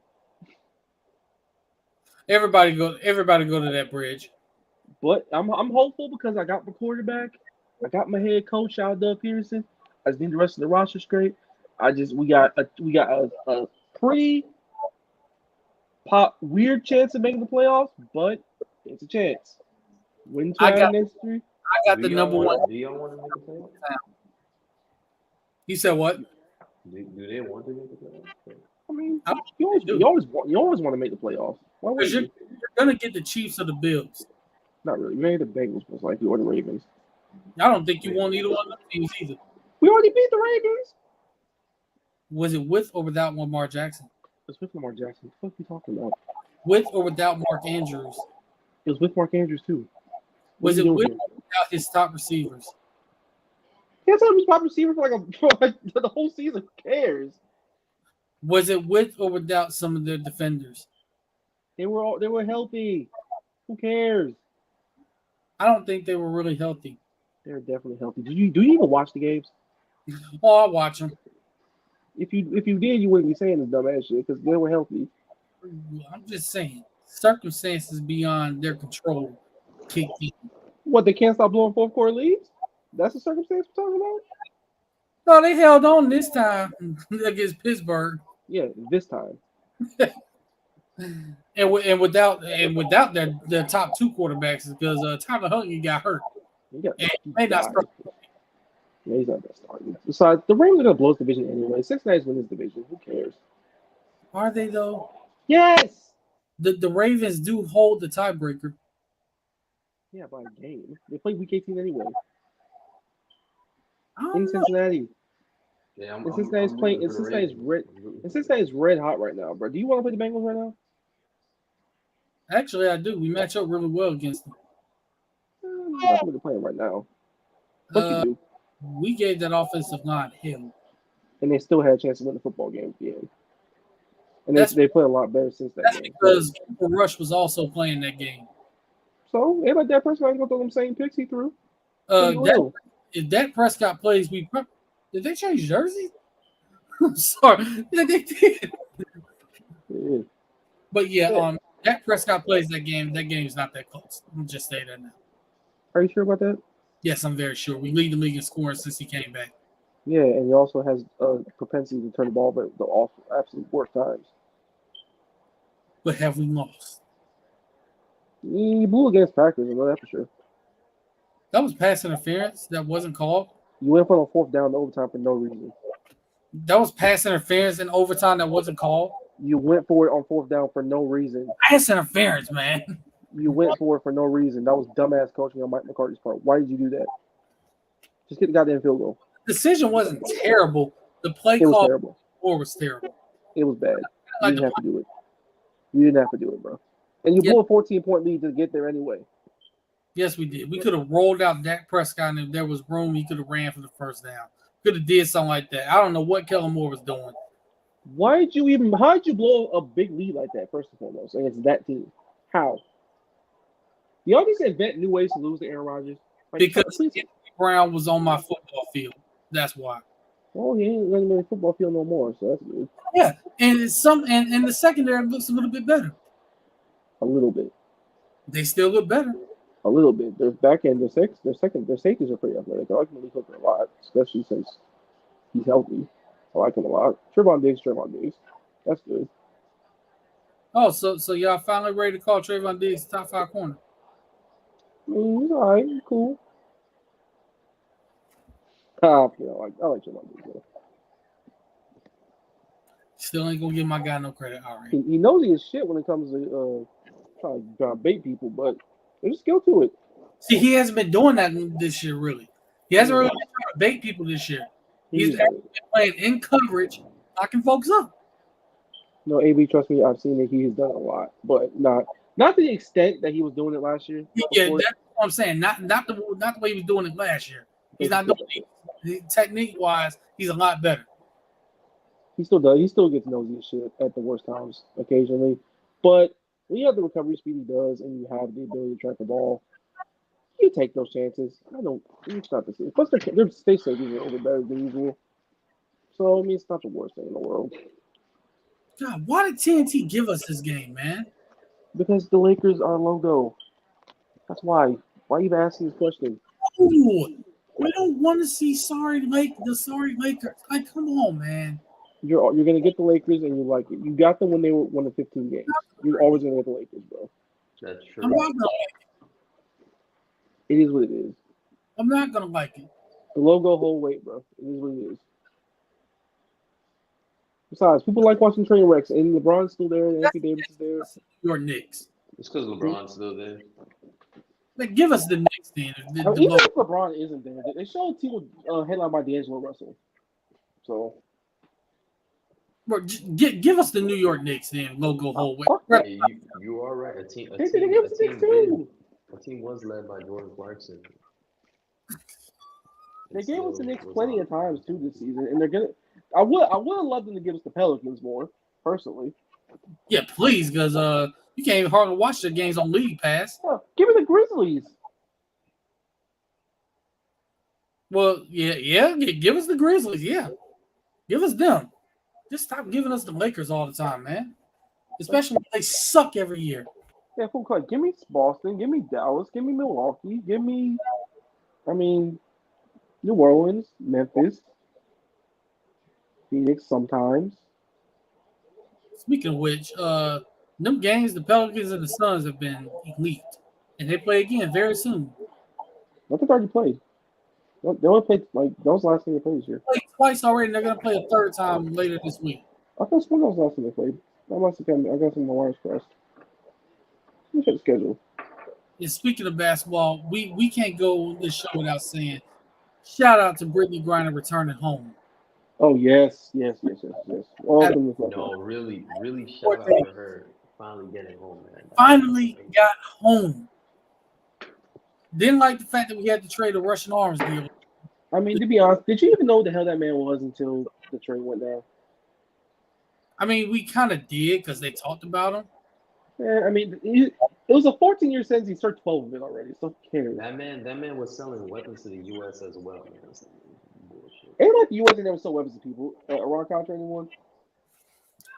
Everybody go to that bridge. But I'm hopeful because I got my quarterback, I got my head coach, shout out Doug Peterson. I just need the rest of the roster straight. We got a pretty weird chance of making the playoffs, but it's a chance. Win 2 out of the next 3. I got the number one. Do y'all want to make the playoffs? You said what? Do they want to make the playoffs? I mean, you always want to make the playoffs. Why would Because you're gonna get the Chiefs or the Bills. Not really. Maybe the Bengals most likely or the Ravens. I don't think you want either one of those teams either. We already beat the Ravens. Was it with or without Lamar Jackson? It was with Lamar Jackson. What the fuck are you talking about? With or without Mark Andrews? It was with Mark Andrews too. Was it with or without his top receivers? He has his top receiver for the whole season. Who cares? Was it with or without some of their defenders? They were healthy. Who cares? I don't think they were really healthy. They're definitely healthy. Do you even watch the games? Oh, I watch them. If you did, you wouldn't be saying this dumb ass shit because they were healthy. I'm just saying, circumstances beyond their control kicked in. What, they can't stop blowing fourth quarter leads? That's the circumstance we're talking about? No, they held on this time against Pittsburgh. Yeah, this time. And without their top 2 quarterbacks because Tyler Huntley got hurt. He may not start. Yeah, he's not that starting. Besides, the Ravens are gonna blow this division anyway. Cincinnati's win this division. Who cares? Are they though? Yes. The Ravens do hold the tiebreaker. Yeah, by a game. They play week 18 anyway. In Cincinnati. Yeah, and Cincinnati's playing. And Cincinnati's red hot right now, bro. Do you want to play the Bengals right now? Actually, I do. We match up really well against them. I'm not really playing right now. But you do. We gave that offensive line hell. And they still had a chance to win the football game at the end. And they play a lot better since that game. Because Cooper Rush was also playing that game. So, everybody that person going to throw them same picks he threw. If Dak Prescott plays, did they change jerseys? I'm sorry. Yeah, they did. Yeah. But yeah, Dak Prescott plays that game's not that close. I'm just saying that now. Are you sure about that? Yes, I'm very sure. We lead the league in scoring since he came back. Yeah, and he also has a propensity to turn the ball at the absolute worst times. But have we lost? He blew against Packers, I know that for sure. That was pass interference that wasn't called. You went for a 4th down to overtime for no reason. That was pass interference in overtime that wasn't called. You went for it on 4th down for no reason. Pass interference, man. You went for it for no reason. That was dumbass coaching on Mike McCarthy's part. Why did you do that? Just get the goddamn field goal. The decision wasn't terrible. The play call was terrible. It was bad. You didn't have to do it. You didn't have to do it, bro. And you blew a 14-point lead to get there anyway. Yes, we did. We could have rolled out Dak Prescott, and if there was room, he could have ran for the first down. Could have did something like that. I don't know what Kellen Moore was doing. How did you blow a big lead like that, first and foremost, against that team? How? Y'all just invent new ways to lose to Aaron Rodgers? Because Brown was on my football field. That's why. Oh, he ain't running the football field no more, so that's good. Yeah, and and the secondary looks a little bit better. A little bit. They still look better. A little bit. Their back end, their safeties are pretty athletic. I like Malik Hooker a lot, especially since he's healthy. I like him a lot. Trevon Diggs. That's good. Oh, so y'all finally ready to call Trevon Diggs top 5 corner? I mean, he's all right. He's cool. I like Trevon Diggs. Still ain't gonna give my guy no credit. All right. He knows he is shit when it comes to trying to bait people, but there's a skill to it. See, he hasn't been doing that this year, really. He hasn't really been trying to bait people this year. He's been playing in coverage, knocking folks up. No, AB, trust me, I've seen that he has done a lot, but not to the extent that he was doing it last year. Yeah, that's I'm saying not the way he was doing it last year. He's not doing it. Technique wise, he's a lot better. He still does. He still gets nosy as shit at the worst times occasionally. But when you have the recovery speed he does, and you have the ability to track the ball, you take those chances. I don't. It's not the same. Plus, their space savings are a little bit better than usual. So I mean, it's not the worst thing in the world. God, why did TNT give us this game, man? Because the Lakers are logo. That's why. Why are you even asking this question? Ooh, we don't want to see the sorry Lakers. Like, come on, man. You're gonna get the Lakers, and you like it. You got them when they were one of 15 games. You're always gonna get the Lakers, bro. That's true. I'm not gonna like It is what it is. I'm not gonna like it. The logo hold weight, bro. It is what it is. Besides, people like watching train wrecks, and LeBron's still there, and Anthony Davis is there. Your Knicks. It's because LeBron's still there. Like, give us the Knicks then. Even if LeBron isn't there, they show a team with headlined by D'Angelo Russell. So, Bro, give us the New York Knicks then. Logo whole way. Yeah, you are right. A team was led by Jordan Clarkson. They gave us the Knicks plenty of times too this season, and they're gonna. I would have loved them to give us the Pelicans more, personally. Yeah, please, because you can't even hardly watch the games on League Pass. Give me the Grizzlies. Well, yeah. Give us the Grizzlies. Yeah, give us them. Just stop giving us the Lakers all the time, man. Especially when they suck every year. Yeah, full cut. Give me Boston. Give me Dallas. Give me Milwaukee. Give me, New Orleans, Memphis, Phoenix sometimes. Speaking of which, them games, the Pelicans and the Suns have been elite, and they play again very soon. I think they already played. They only played that was the last thing they played this year. Played twice already, and they're gonna play a third time later this week. I thought that was the last thing they played. I got some of my wires crossed. Let me check the schedule. And speaking of basketball, we can't go this show without saying shout out to Brittany Griner returning home. Oh yes. No, really shout out to her finally getting home, man. Finally got home. Didn't like the fact that we had to trade a Russian arms deal. I mean, to be honest, did you even know who the hell that man was until the trade went down? I mean, we kind of did because they talked about him. Yeah, I mean, it was a 14-year sentence. He served 12 of it already. So who cares? That man was selling weapons to the U.S. as well, man. That's bullshit. Ain't like the U.S. never sold weapons to people. Around Contra anymore.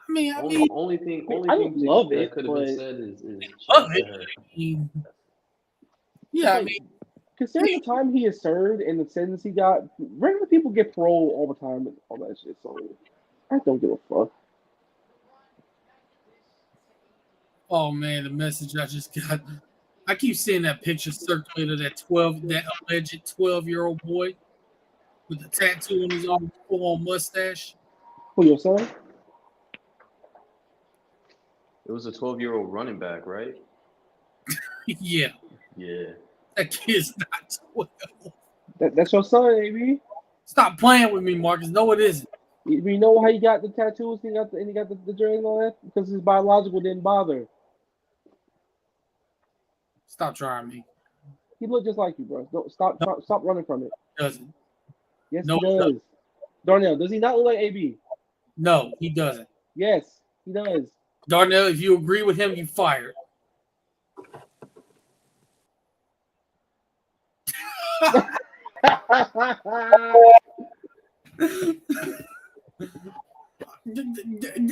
Only thing love that it, could have been said is love it. Yeah, considering the time he has served and the sentence he got, regular people get parole all the time and all that shit. So I don't give a fuck. Oh man, the message I just got. I keep seeing that picture circulated that alleged 12-year-old boy with the tattoo on his arm, full-on mustache. Who, your son? It was a 12-year-old running back, right? Yeah. Yeah. That kid's not 12. That's your son, AB. Stop playing with me, Marcus. No, it isn't. You know how he got the tattoos? He got the jersey and all that because his biological didn't bother. Stop trying me. He looked just like you, bro. Don't stop running from it. Doesn't. Yes, No, he does. Darnell, does he not look like AB? No, he doesn't. Yes, he does. Darnell, if you agree with him, you fired.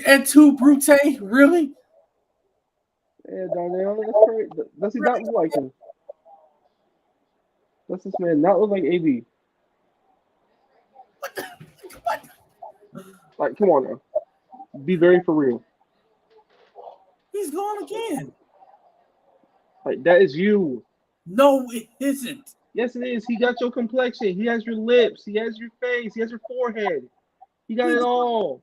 And two Brute, really? Yeah, Darnell, that's great. Does he not look like him? Does this man not look like AB? Like, come on now. Be very for real. He's gone again. Like, that is you. No, it isn't. Yes, it is. He got your complexion. He has your lips. He has your face. He has your forehead. He got it all.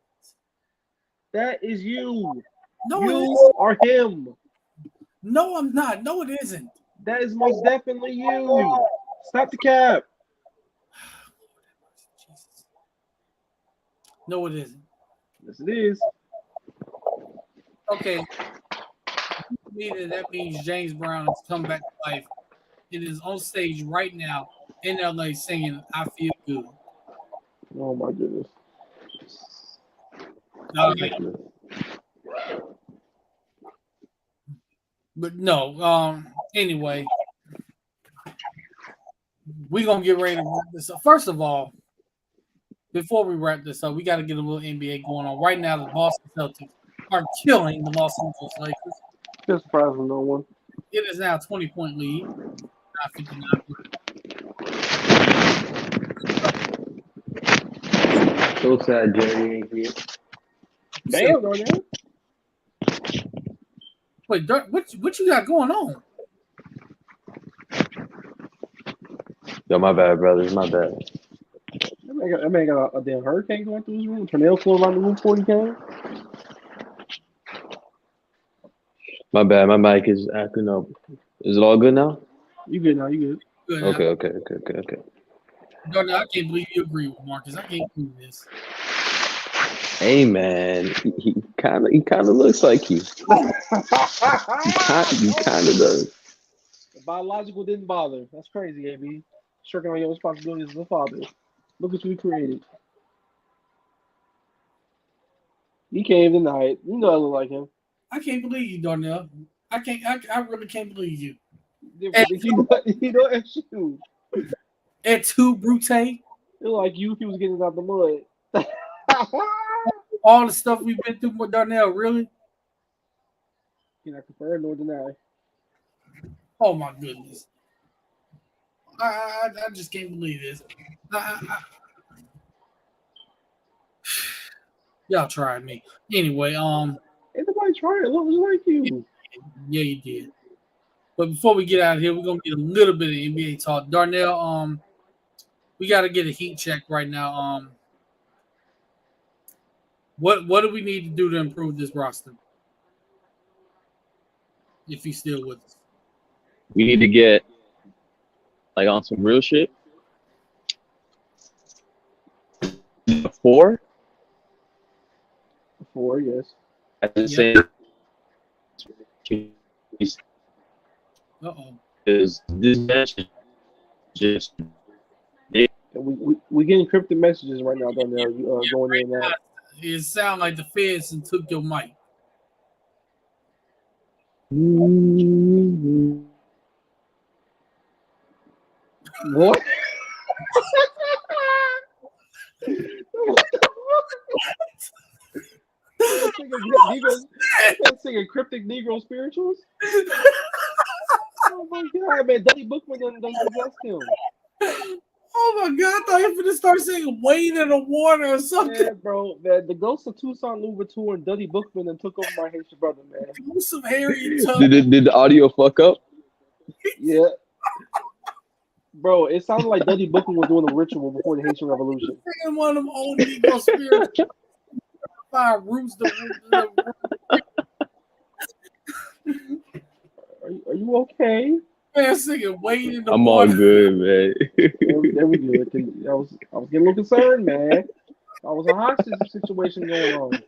That is you. No, you are him. No, I'm not. No, it isn't. That is most definitely you. Stop the cap. No, it isn't. Yes, it is. Okay. That means James Brown has come back to life It is on stage right now in LA singing "I Feel Good." Oh my goodness. All right. But no. Anyway, we're gonna get ready to wrap this up. First of all, before we wrap this up, we got to get a little NBA going on. Right now, the Boston Celtics are killing the Los Angeles Lakers. Just surprising no one. It is now a 20-point lead. 59. So sad Jerry ain't here. Damn, man. Wait, Dirk, what you got going on? Yo, my bad, brothers. My bad. That man got a damn hurricane going through his room. Tornado flowing around the room before he came. My bad. My mic is acting up. Is it all good now? You good now? You good? Good. Okay. Jordan, I can't believe you agree with Marcus. I can't believe this. Hey, man. He kind of looks like you. He kind of does. The biological didn't bother. That's crazy, AB. Shirking on your responsibilities as a father. Look what you created. He came tonight. You know I look like him. I can't believe you, Darnell. I really can't believe you. You know that's you. Et tu, Brute? It look like you if he was getting out the mud. All the stuff we've been through with Darnell, really? Cannot confirm nor deny. Oh my goodness. I just can't believe this. Y'all tried me. Anyway, ain't nobody trying. It looks like you. Yeah, you did. But before we get out of here, we're gonna get a little bit of NBA talk. Darnell, we gotta get a heat check right now. What do we need to do to improve this roster? If he's still with us. We need to get like on some real shit. 4? 4, yes. At the same. Is this message just? We getting encrypted messages right now, Darnell. Going in and out. It sounds like the feds and took your mic. What? Singing cryptic Negro spirituals? Oh my god, man. Duddy Bookman done possessed him. Oh my god, I thought you were going to start singing Wade in the Water or something. Yeah, bro. Man, the ghost of Toussaint Louverture and Duddy Bookman and took over my Haitian brother, man. Some Harriet Did the audio fuck up? Yeah. Bro, it sounded like Duddy Bookman was doing a ritual before the Haitian Revolution. One of them old Negro spirits. Fire roots Are you okay? Man, singing Wade in the I'm Water. all good, man. There we go. I was getting a little concerned, man. I was a hostage situation going on.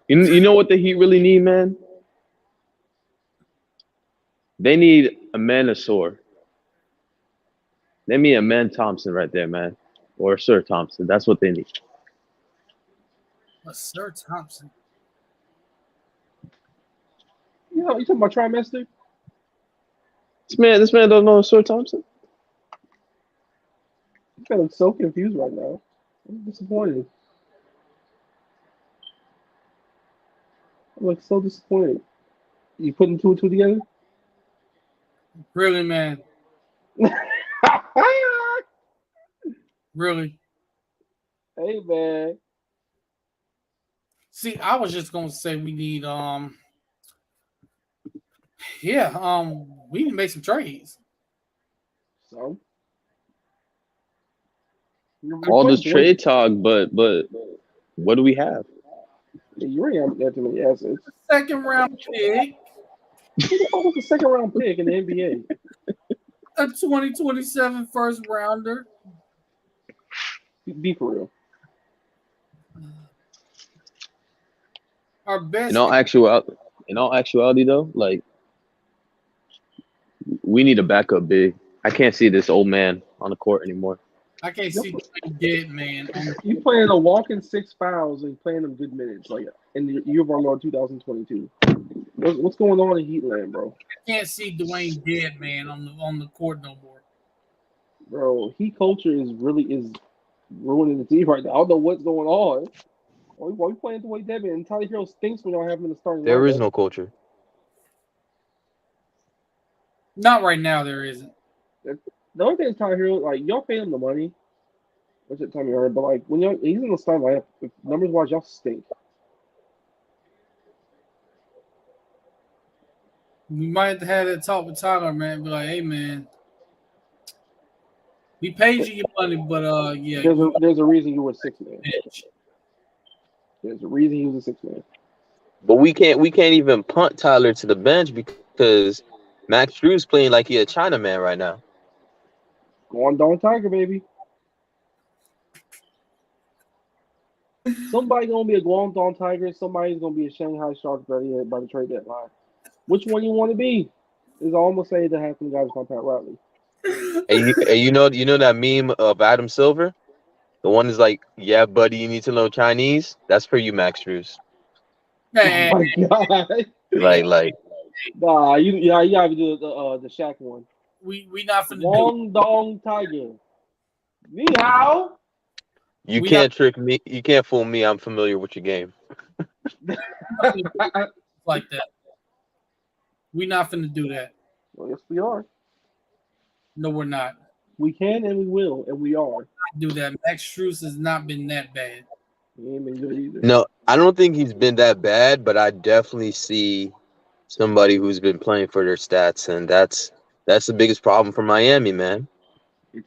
You know what the Heat really need, man? They need a Manasaur. They need a Man Thompson right there, man. Or Sir Thompson. That's what they need. Sir Thompson. You know, you talking about trimester? This man don't know Sir Thompson? I'm so confused right now. I'm disappointed. I'm like so disappointed. You putting 2 and 2 together? Really, man? Really? Hey, man. See, I was just gonna say we need we need to make some trades. So all this trade talk, but what do we have? Yeah, you already have that to me. Yes, it's second round pick. Who the fuck was the second round pick in the NBA? A 2027 first rounder. Be for real. Our best. In all actuality, though, like we need a backup big. I can't see this old man on the court anymore. I can't see Dwayne dead man. You playing a walking 6 fouls and playing them good minutes, like in the year of our Lord 2022. What's going on in Heatland, bro? I can't see Dwayne dead man on the court no more. Bro, Heat culture is ruining the team right now. I don't know what's going on. Why we playing Dwayne Dedman? And Tyler Hero stinks when y'all have him in the starting There lineup. is no culture. Not right now. There isn't. The only thing is Tyler Hero, like y'all pay him the money, which at time you heard, but like when he's in the starting lineup, numbers wise, y'all stink. We might have to have that talk with Tyler, man. Be like, hey, man, we paid you your money, but yeah. There's a reason you were 6 man. There's a reason he was a 6 man. But we can't even punt Tyler to the bench because Max Drew's playing like he a Chinaman right now. Guangdong Tiger, baby. Somebody gonna be a Guangdong Tiger. Somebody's gonna be a Shanghai Sharks by the trade deadline. Which one you want to be? Is all I'm gonna say to have some guys from Pat Riley. Hey, you know that meme of Adam Silver? The one is like, yeah, buddy, you need to know Chinese. That's for you, Max Drews. Hey, Oh my god! Like, Nah, you gotta do the Shaq one. we not finna do Guangdong Tiger. Ni hao. you We can't trick me. You can't fool me. I'm familiar with your game. like that. We not finna do that. Well, yes, we are. No, we're not. We can and we will, and we are. Do that. Max Strus has not been that bad. He ain't been good either. No, I don't think he's been that bad, but I definitely see somebody who's been playing for their stats, and that's the biggest problem for Miami, man.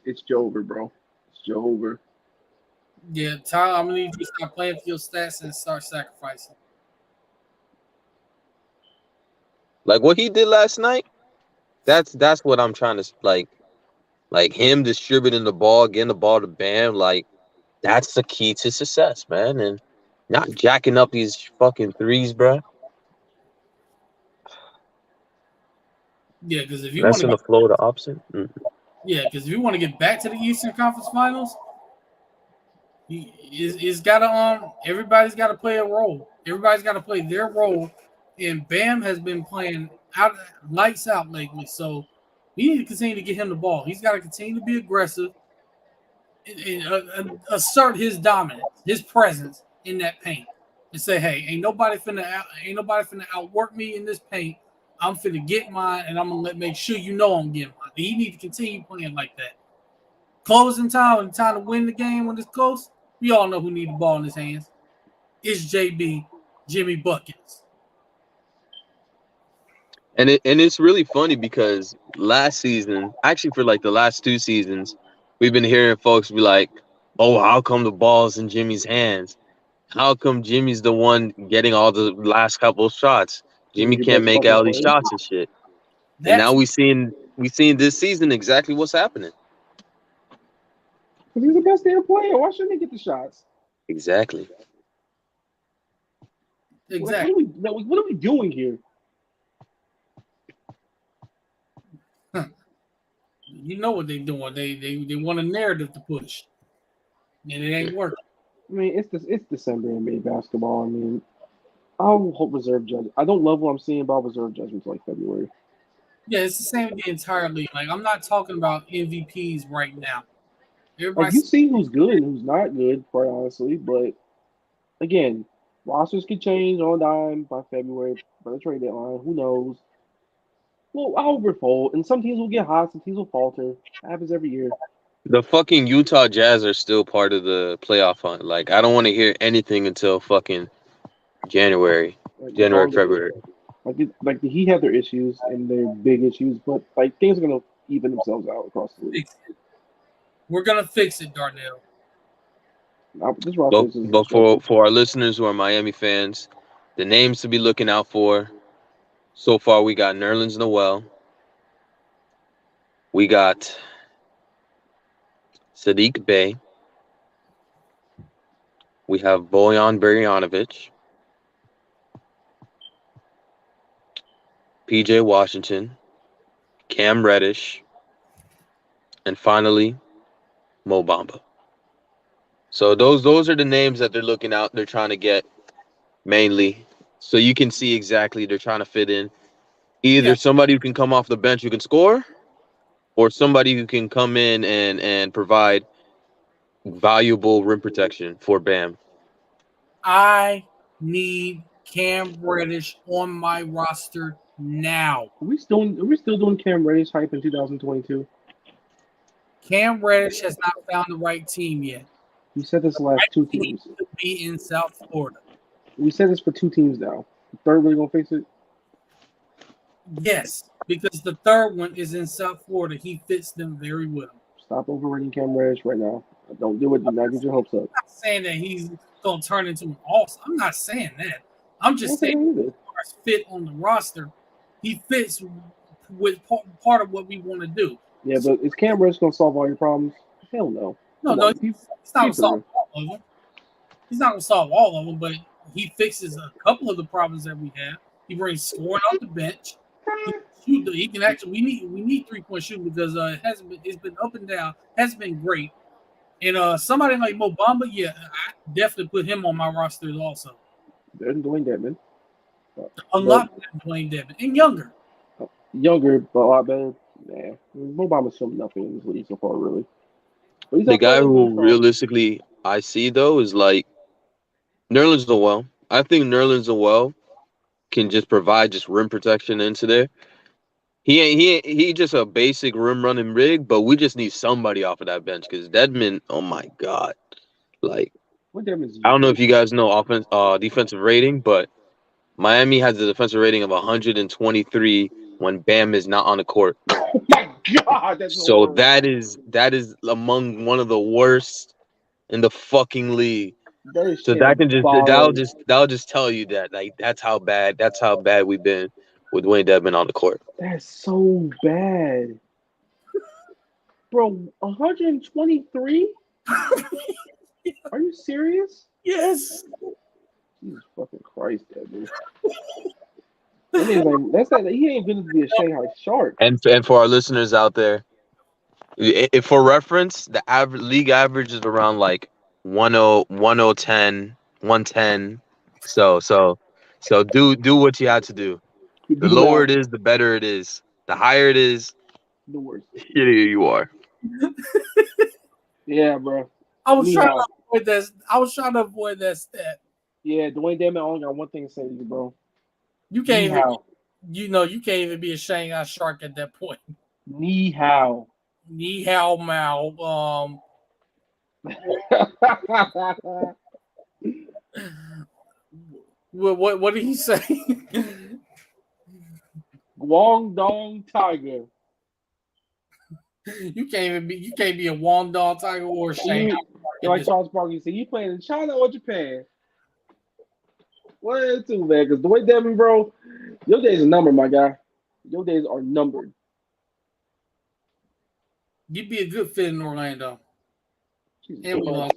It's Jover, bro. It's Jover. Yeah, Tyler, I'm gonna need you to stop playing for your stats and start sacrificing. Like what he did last night. That's what I'm trying to like him distributing the ball, getting the ball to Bam. Like that's the key to success, man, and not jacking up these fucking threes, bro. Yeah, because if you want Messing to, the flow the opposite. yeah, because if you want to get back to the Eastern Conference Finals, it's gotta everybody's got to play a role. Everybody's got to play their role, and Bam has been playing lights out lately. So we need to continue to get him the ball. He's got to continue to be aggressive and assert his dominance, his presence in that paint, and say, "Hey, ain't nobody finna outwork me in this paint. I'm finna get mine, and I'm gonna make sure you know I'm getting mine." He need to continue playing like that. Closing time and time to win the game when it's close. We all know who need the ball in his hands. It's JB, Jimmy Buckets. And it's really funny because last season, actually for like the last 2 seasons, we've been hearing folks be like, "Oh, how come the ball's in Jimmy's hands? How come Jimmy's the one getting all the last couple of shots? Jimmy can't make all these shots and shit." And now we seen this season exactly what's happening. Because he's the best damn player. Why shouldn't he get the shots? Exactly. Exactly. What are we doing here? You know what they're doing. They want a narrative to push, and it ain't working. I mean, it's December NBA basketball. I mean, I'll hope reserve judge. I don't love what I'm seeing about reserve judgments like February. Yeah, it's the same with the entire league. Like I'm not talking about MVPs right now. Like you see who's good and who's not good, quite honestly. But again, rosters could change on a dime by February, by the trade deadline. Who knows? Well, I'll refold, and some teams will get hot, some teams will falter. It happens every year. The fucking Utah Jazz are still part of the playoff hunt. Like I don't want to hear anything until fucking January, February. Like the Heat have their issues and their big issues, but like things are gonna even themselves out across the league. We're gonna fix it, Darnell. But for our listeners who are Miami fans, the names to be looking out for. So far, we got Nerlens Noel. We got Sadiq Bey. We have Bojan Bogdanovic. PJ Washington. Cam Reddish, and finally Mo Bamba. So those are the names that they're looking out. They're trying to get mainly, so you can see exactly they're trying to fit in. Either Yeah. somebody who can come off the bench who can score, or somebody who can come in and provide valuable rim protection for Bam. I need Cam Reddish on my roster now. Are we still doing Cam Reddish hype in 2022? Cam Reddish has not found the right team yet. We said this the last two He teams. needs to be in South Florida. We said this for 2 teams now. The third really gonna fix it? Yes, because the third one is in South Florida. He fits them very well. Stop overrating Cam Reddish right now. Don't do it. Do not get your hopes up. I'm not saying that he's going to turn into an all-star. I'm not saying that. I'm just saying as far as fit on the roster, he fits with part of what we want to do. Yeah, but is Cam Reddish gonna solve all your problems? Hell no. No, he's not going to solve all of them. He's not going to solve all of them, but he fixes a couple of the problems that we have. He brings scoring off the bench. He can actually. We need 3-point shooting because it's been up and down. Hasn't been great. And somebody like Mo Bamba, yeah, I definitely put him on my roster also. There's Dwayne Dedman. A lot better than Dwayne Dedman and younger. Younger, but a lot better. Nah, Mo Bamba's shown nothing in this league so far, really. The guy who realistically I see though is like Nerlens Noel. I think Nerlens Noel can just provide just rim protection into there. He just a basic rim running rig, but we just need somebody off of that bench because Dedman, oh my god, like I don't know if you guys know defensive rating, but Miami has a defensive rating of 123 when Bam is not on the court. Oh my god, that's so horrible. that is among one of the worst in the fucking league. So that'll just tell you that like that's how bad we've been with Dwayne Dedman on the court. That's so bad. Bro, 123? Are you serious? Yes. Jesus fucking Christ, Dedman. He ain't going to be a Shanghai Shark. And for our listeners out there, if for reference, the league average is around like 110, 110. So do what you have to do. The lower it is, the better it is. The higher it is, the worse. Here you are. Yeah, bro. I was trying to avoid that stat. Yeah, Dwayne Dedman only got one thing to say to you, bro. You can't you can't even be a Shanghai Shark at that point. Ni hao. Ni hao mao. What did he say? Guangdong Tiger. You can't be a Guangdong Tiger or a Shanghai. Like Charles Barkley said, you playing in China or Japan? One of the two, man. Because Dwayne Dedman, bro, your days are numbered, my guy. Your days are numbered. You'd be a good fit in Orlando. And we lost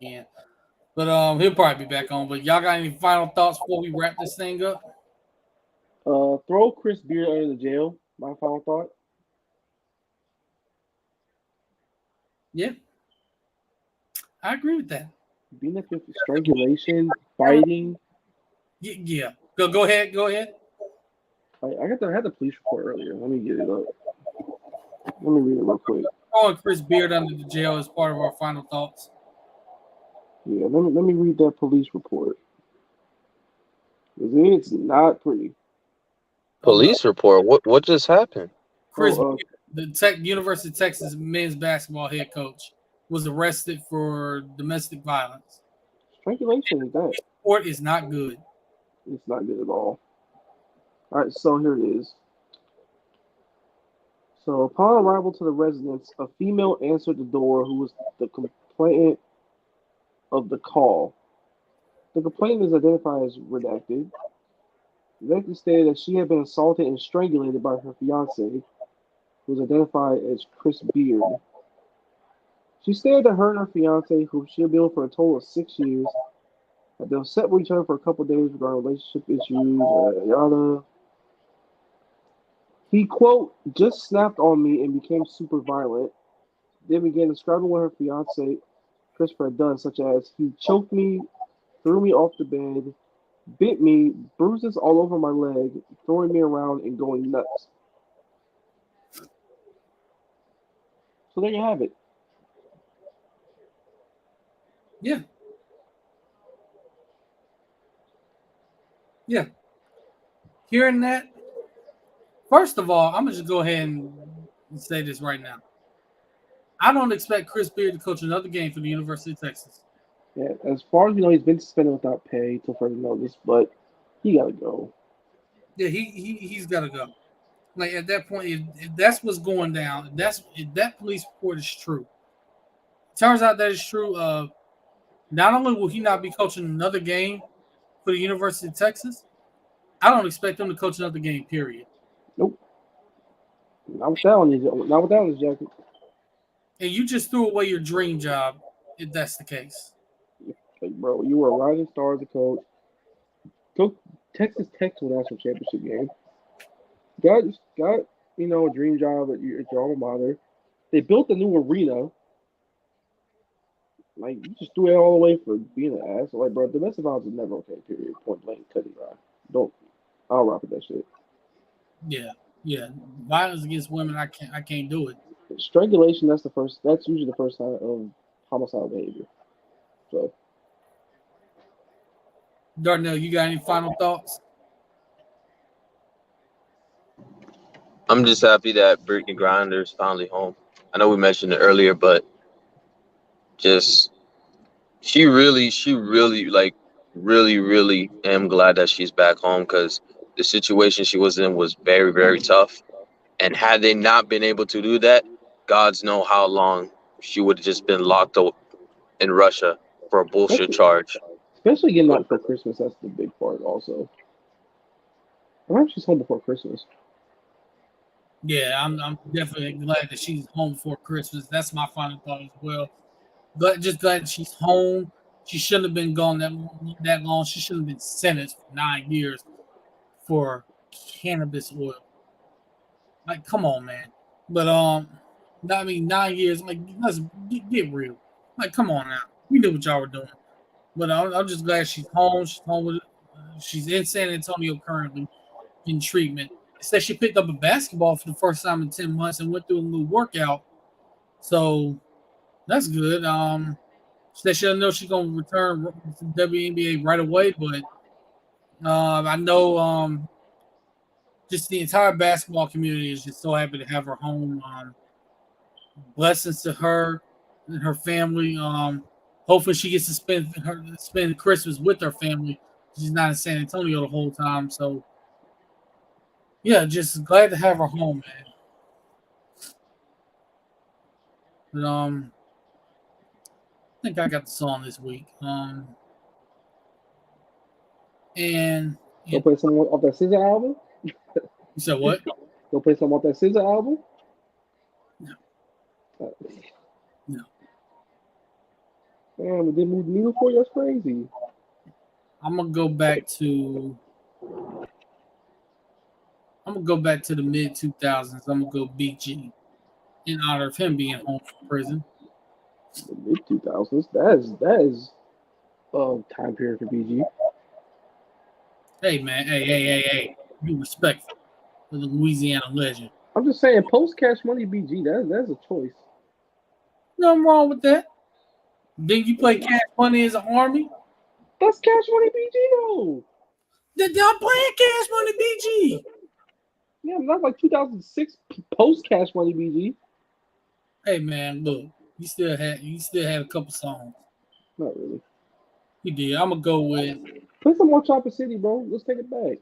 again. But he'll probably be back on. But y'all got any final thoughts before we wrap this thing up? Throw Chris Beard under the jail. My final thought. Yeah. I agree with that. Being like with strangulation, fighting. Yeah. Go ahead. I had the police report earlier. Let me get it up. Let me read it real quick. Throwing Chris Beard under the jail is part of our final thoughts. Yeah, let me read that police report. It's not pretty. Police report? What just happened? Chris Beard, the University of Texas men's basketball head coach, was arrested for domestic violence. Strangulation is that. The report is not good. It's not good at all. All right, so here it is. So upon arrival to the residence, a female answered the door who was the complainant of the call. The complainant is identified as redacted. The victim stated that she had been assaulted and strangulated by her fiance, who was identified as Chris Beard. She stated that her and her fiance, who she had been with for a total of 6 years, had been upset with each other for a couple of days regarding relationship issues, yada. He, quote, just snapped on me and became super violent. Then began describing what her fiance, Christopher, had done, such as he choked me, threw me off the bed, bit me, bruises all over my leg, throwing me around and going nuts. So there you have it. Yeah. Yeah. Hearing that, first of all, I'm gonna just go ahead and say this right now. I don't expect Chris Beard to coach another game for the University of Texas. Yeah, as far as we know, he's been suspended without pay till further notice, but he gotta go. Yeah, he's got to go. Like at that point, if that's what's going down, if that police report is true. Turns out that is true. Not only will he not be coaching another game for the University of Texas, I don't expect him to coach another game. Period. Nope. Not with that on his jacket. And you just threw away your dream job if that's the case. Like, bro, you were a rising star as a coach. Go Texas Tech to a national championship game. Got a dream job at your alma mater. They built a new arena. Like, you just threw it all away for being an ass. Like, bro, domestic violence is never okay. Period. Point blank, cut it dry. I don't rock with that shit. Yeah. Violence against women, I can't do it. Strangulation. That's usually the first sign of homicidal behavior. So, Darnell, you got any final thoughts? I'm just happy that Brittany Grinder's finally home. I know we mentioned it earlier, but just she really like really am glad that she's back home because the situation she was in was very, very tough. And had they not been able to do that, God's know how long she would have just been locked up in Russia for a bullshit charge. especially getting out for Christmas, that's the big part. Also, I hope she's home before Christmas. Yeah, I'm definitely glad that she's home for Christmas. That's my final thought as well. But just glad she's home. She shouldn't have been gone that long. She shouldn't have been sentenced for 9 years for cannabis oil. Like, come on, man. But 9 years. Like, let's get real. Like, come on now. We knew what y'all were doing. But I'm just glad she's home. She's home with. She's in San Antonio currently in treatment. It said she picked up a basketball for the first time in 10 months and went through a little workout. So that's good. She said know she's gonna return to WNBA right away, but I know just the entire basketball community is just so happy to have her home. Blessings to her and her family. Hopefully she gets to spend Christmas with her family. She's not in San Antonio the whole time, so yeah, just glad to have her home, man. But I think I got the song this week. And Go play some off that Scissor album. you said what? Go play some off that Scissor album. No. No. Damn, it didn't move the needle for you. That's crazy. I'm gonna go back to the mid 2000s. I'm gonna go BG in honor of him being home from prison. The mid 2000s. That is time period for BG. Hey man, hey. Be respectful for the Louisiana legend. I'm just saying, post Cash Money BG. That's a choice. Nothing wrong with that. Then you play Cash Money as an army. That's Cash Money BG though. Y'all playing Cash Money BG. Yeah, not like 2006 post Cash Money BG. Hey man, look, you still had a couple songs. Not really. You did. I'm gonna go with. Play some more Chopper City, bro. Let's take it back.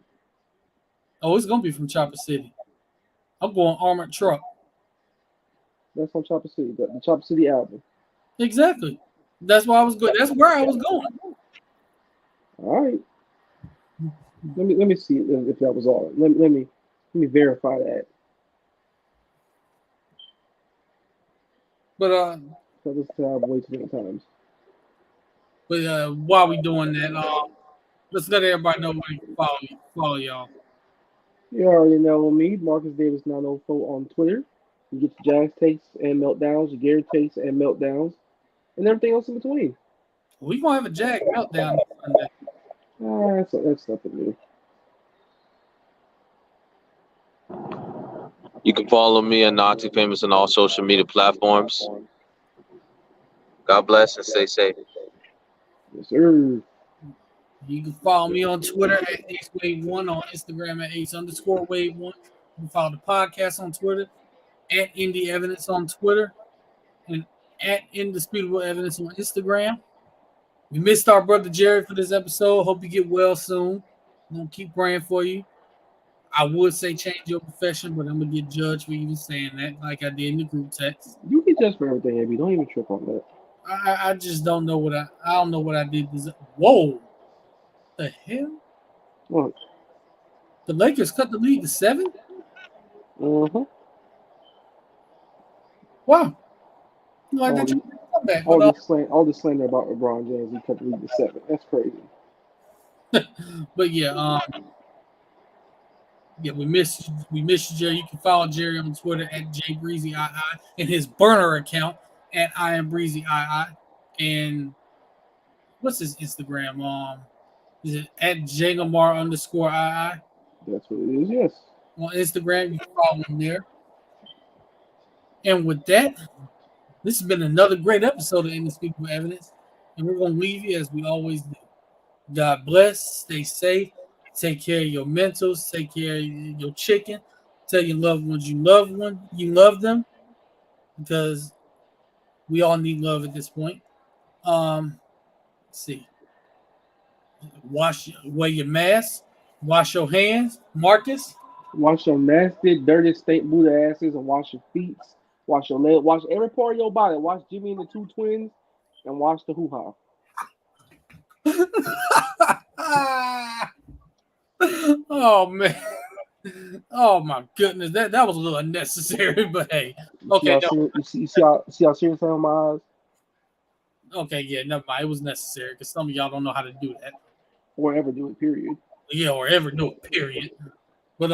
Oh, it's gonna be from Chopper City. I'm going Armored Truck. That's on Chopper City. The Chopper City album. Exactly. That's where I was going. That's where I was going. All right. Let me see if that was all. Let me verify that. But I listened to the album way too many times. But while we doing that, let's let everybody know where they can follow y'all. You already know me, Marcus Davis 904 on Twitter. You get your Jazz takes and meltdowns, your Gary takes and meltdowns, and everything else in between. We gonna have a Jag meltdown this Sunday. That's nothing new. You can follow me at Nazi Famous on all social media platforms. God bless and stay safe. Yes, sir. You can follow me on Twitter at AceWave1, on Instagram at Ace_Wave1. You can follow the podcast on Twitter at Indie Evidence on Twitter and at Indisputable Evidence on Instagram. We missed our brother Jerry for this episode. Hope you get well soon. I'm gonna keep praying for you. I would say change your profession, but I'm gonna get judged for even saying that, like I did in the group text. You get judged for everything, Abby. Don't even trip on that. I just don't know what I don't know what I did. Whoa, the hell! What? The Lakers cut the lead to 7. Uh-huh. Wow, like All, that the, come back. all this slander about LeBron James, he cut the lead to 7. That's crazy. But yeah, we miss you, Jerry. You can follow Jerry on Twitter at JBreezyII and his burner account at I am Breezy II. And what's his Instagram? Is it at Jangamar_II That's what it is, yes. on Instagram? You can follow him there. And with that, this has been another great episode of Indisputable Evidence. And we're gonna leave you as we always do. God bless, stay safe, take care of your mentals, take care of your chicken, tell your loved ones you love them, because we all need love at this point. Let's see. Wear your mask, wash your hands, Marcus. Wash your nasty, dirty, stink Buddha asses and wash your feet. Wash your leg. Wash every part of your body. Wash Jimmy and the two twins and wash the hoo-ha. Oh man. Oh my goodness. That was a little unnecessary, but hey. Okay. You see how serious I am in my eyes? Okay, yeah, never mind. It was necessary because some of y'all don't know how to do that. Or ever do it, period. Yeah, or ever do it, period. But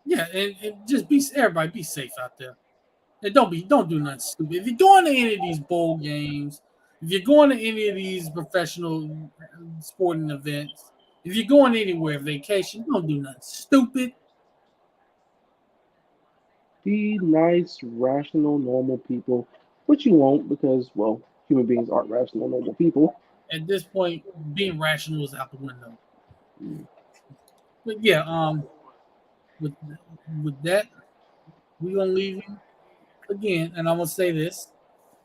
yeah, and just everybody be safe out there. And don't do nothing stupid. If you're going to any of these bowl games, if you're going to any of these professional sporting events, if you're going anywhere vacation, don't do nothing stupid. Be nice, rational, normal people, which you won't because, well, human beings aren't rational, normal people. At this point, being rational is out the window. But yeah, with that, we're gonna leave you again, and I'm gonna say this: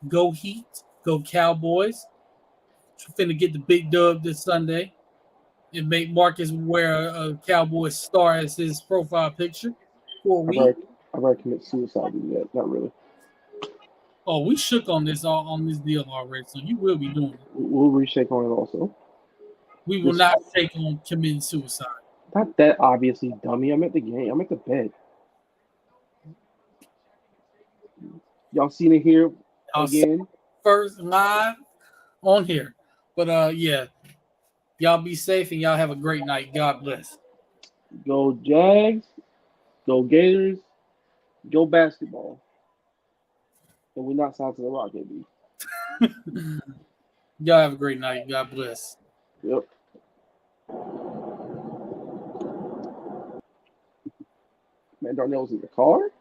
go Heat, go Cowboys. We're finna get the big dub this Sunday and make Marcus wear a Cowboys star as his profile picture for a week. I've already committed suicide to that. Not really. Oh, we shook on this deal already, so you will be doing it. We'll reshake on it also. We will not shake on committing suicide. Not that obviously, dummy. I'm at the game. I'm at the bed. Y'all seen it here again? First live on here. But yeah. Y'all be safe and y'all have a great night. God bless. Go Jags. Go Gators. Go basketball. And we're not signed to the Rock, baby. Y'all have a great night. God bless. Yep. Man, Darnell's in the car?